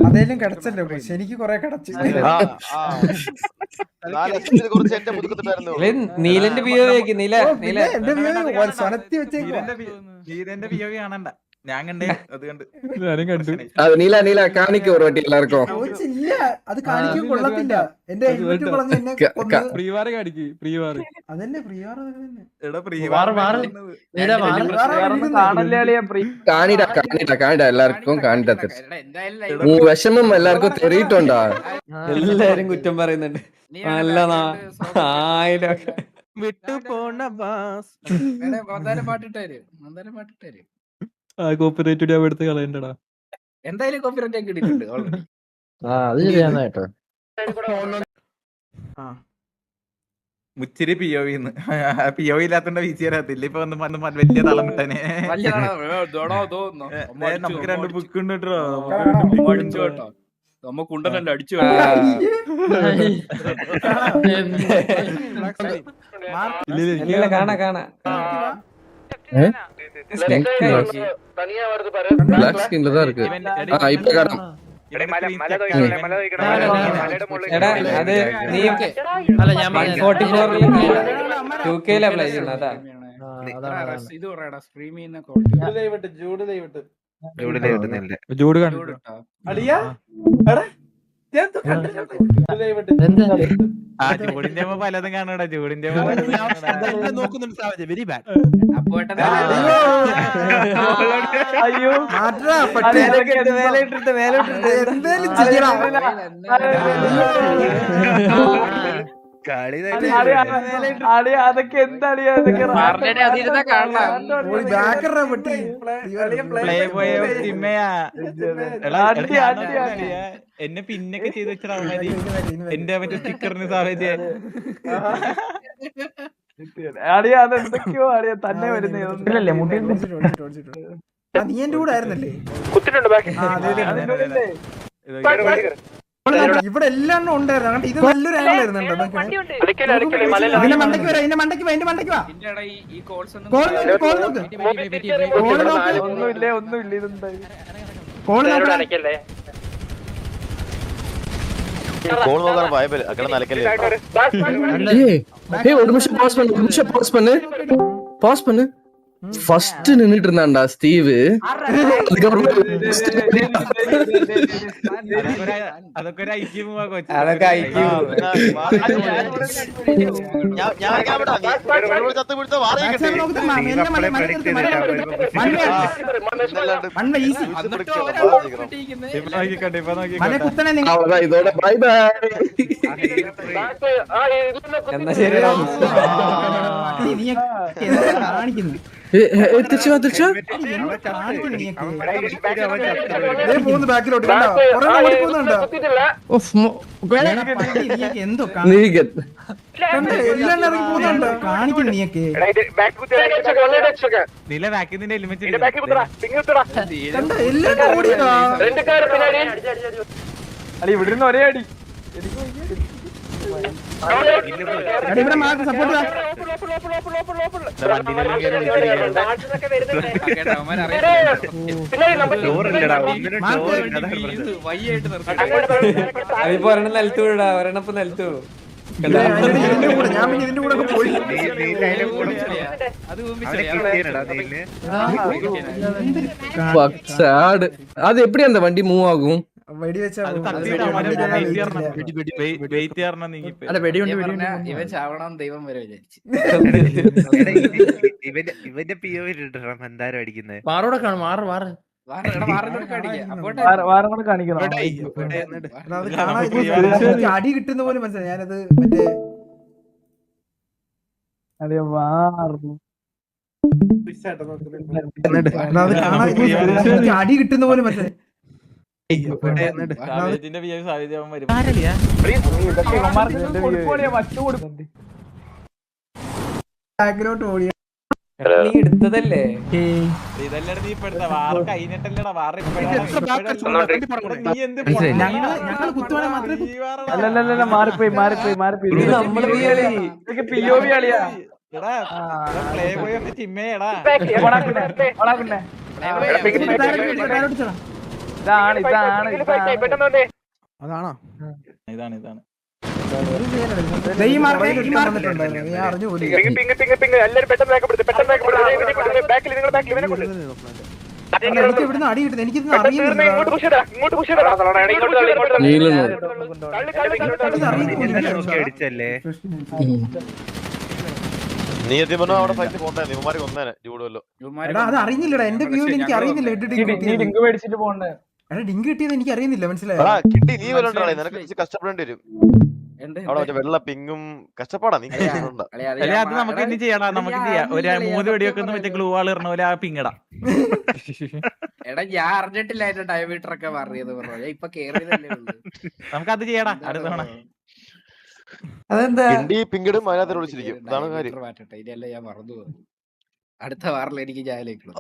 അതേലും കിടച്ചല്ലോ എനിക്ക് കൊറേ കിടച്ചു. നീലന്റെ POV സ്വനത്തി വെച്ചേക്ക് നീലന്റെ POV കാണണ്ട. ഞാൻ കണ്ടേ അത് കണ്ട് അത് നീല കാണിക്ക ഒരു വട്ടി എല്ലാവർക്കും ഇല്ല അത് കാണിക്കാൻ കൊള്ളത്തില്ല. എന്റെ ഹെൽമെറ്റ് കളഞ്ഞ് എന്നെ കൊന്ന്. അതന്നെ പ്രിയവാർ എടാ കാണിടാ എല്ലാവർക്കും കാണിടാ വിഷമം എല്ലാവർക്കും തെറിയിട്ടുണ്ടാ. എല്ലാരും കുറ്റം പറയുന്നുണ്ട്. വിട്ടു പോണ പാട്ടിട്ടാര് കോപ്പറേറ്റ് എടുത്ത് കളയണ്ടടാ. എന്തായാലും കോപ്പിറൈറ്റ് ആക്കി ഇട്ടിട്ടുണ്ട് already. അത് ശരിയാണ് കേട്ടോ. മുച്ചിരി POV POV ഇല്ലാത്തോണ്ട് വീശി തരാത്തില്ല. ഇപ്പൊ വന്ന് വലിയ തളം വിട്ടനെ. വലിയ നമുക്ക് 2 ബുക്ക് ഉണ്ട് കേട്ടോ. അടിച്ചു കേട്ടോ, നമ്മ കുണ്ടനല്ല അടിച്ചു കാണാ பிளாக் ஸ்கின்ல தான் இருக்கு. இப்ப காணோம். അത് നീ അല്ല ഞാൻ 44 2K അതാ ഇത് പറയടാ സ്ട്രീം ചെയ്യുന്ന ജൂഡ് കണ്ടു അടിയാ ജൂഡിന്റെ പലതും കാണൂടാ. ജൂഡിന്റെ വെരി ബാഡ്. അയ്യോ അതൊക്കെ എന്താണ് എന്നെ പിന്നൊക്കെ ചെയ്ത് വെച്ചാ മതി. എന്റെ മറ്റേ സ്റ്റിക്കറിന് സാവേജ് അടിയാ അതെന്തൊക്കെയോ അടിയാ തന്നെ വരുന്നല്ലേ മുട്ടി നീ എന്റെ കൂടെ ആയിരുന്നല്ലേ? ഇവിടെ എല്ലാം ഉണ്ടായിരുന്നു. ഇത് നല്ലൊരു ആംഗിൾ ആയിരുന്നുണ്ടോ? ഇതിന്റെ മണ്ടയ്ക്ക് വരാം, ഇതിന്റെ മണ്ടയ്ക്ക് വാ, ഇതിന്റെ മണ്ടയ്ക്ക് വാ. ഒന്നുമില്ല ഇതെന്തായി ஒரு நிமிஷம் பாஸ் பண்ணு. ஃபர்ஸ்ட் நின்னுட்டு இருந்தான்டா ஸ்டீவ். அதுக்கப்புறம் അതൊക്കെ ഒരു ഐക്യം இதோட பை பை. തിരിച്ചു എന്തോ നീകൻ കാണിക്കുന്നു നീയൊക്കെ. നില ബാക്കിന്റെ ഹെൽമെറ്റ് അല്ല ഇവിടുന്ന് ഒരേ അടി ഇവിടെ മാർക്ക് സപ്പോർട്ട് അതിപ്പോ ഒരെണ്ണം നിലത്തു വിടാ, ഒരെണ്ണപ്പ് നിലത്തു. ഞാൻ പിന്നെ ഇതിന്റെ കൂടെ പോയി. அது எப்படி அந்த வண்டி மூவ் ஆகும்? ഇവൻ ചാവണം ദൈവം വരെ വിചാരിച്ചു. ഇവന്റെ POV എന്തായാലും അടിക്കുന്നത് അടി കിട്ടുന്ന പോലെ മനസ്സിലായി. ഞാനത് മറ്റേ അടി കിട്ടുന്ന പോലെ മനസ്സിലായി. ബാക്കിലോട്ട് ഓടിയ നീ എടുത്തതല്ലേ? ഇതല്ലടാ നീ ഇപ്പൊ എടുത്ത വാറ് കഴിഞ്ഞിട്ടല്ലടാ വാറ് ഞങ്ങൾ കുത്തുവാണെ മാത്രമേ അല്ലല്ല മാറിപ്പോയി നമ്മള് POV കളിയാ. പ്ലേ ബോയ് ഒന്ന് ചിമ്മേടാ. അതാണോ? ഇതാണ് എനിക്ക് ഇവിടുന്ന് അടി കിട്ടുന്നത് എനിക്കിതൊന്നും അറിയുന്നില്ല നീ എത്തി പറഞ്ഞ അവിടെ ഫൈറ്റ് പോട്ടെ നിമ്മമാര് കൊന്നേനെ ജൂഡല്ലോ അത് അറിഞ്ഞില്ലടാ എന്റെ വ്യൂവിൽ എനിക്ക് അറിയുന്നില്ല ലിങ്ക് മേടിച്ചിട്ട് പോണ്ടേ ഡിങ്ക് കിട്ടിയത് എനിക്ക് അറിയുന്നില്ല മനസ്സിലായോ കിട്ടി നീ വല്ലോണ്ടാളെ നിനക്ക് കഷ്ടപ്പെടേണ്ടി വരും അവിടെ മറ്റേ വെള്ള പിങ്ങും കഷ്ടപ്പാടാ നീ അത് നമുക്ക് ഇനി ചെയ്യണം നമുക്ക് ചെയ്യാം ഒരു 3 വെടിയൊക്കെ മറ്റേ ഗ്ലൂ വാൾ ഇടണ പോലെ ആ പിങ്ങട എടാ ഞാൻ അറിഞ്ഞിട്ടില്ല അതിന്റെ ഡയമീറ്റർ ഒക്കെ മാറിയത് പറഞ്ഞു ഇപ്പൊ കേറിയതല്ലേ ഉള്ളൂ നമുക്കത് ചെയ്യടാ അടുത്ത തവണ അതെന്താ പിങ്കിടും അതിനകത്ത് വിളിച്ചിരിക്കും അതാണ് കാര്യം മാറ്റട്ടെ ഇതല്ല ഞാൻ മറന്നു അടുത്ത വാറിൽ എനിക്ക് ജാലിക്കണം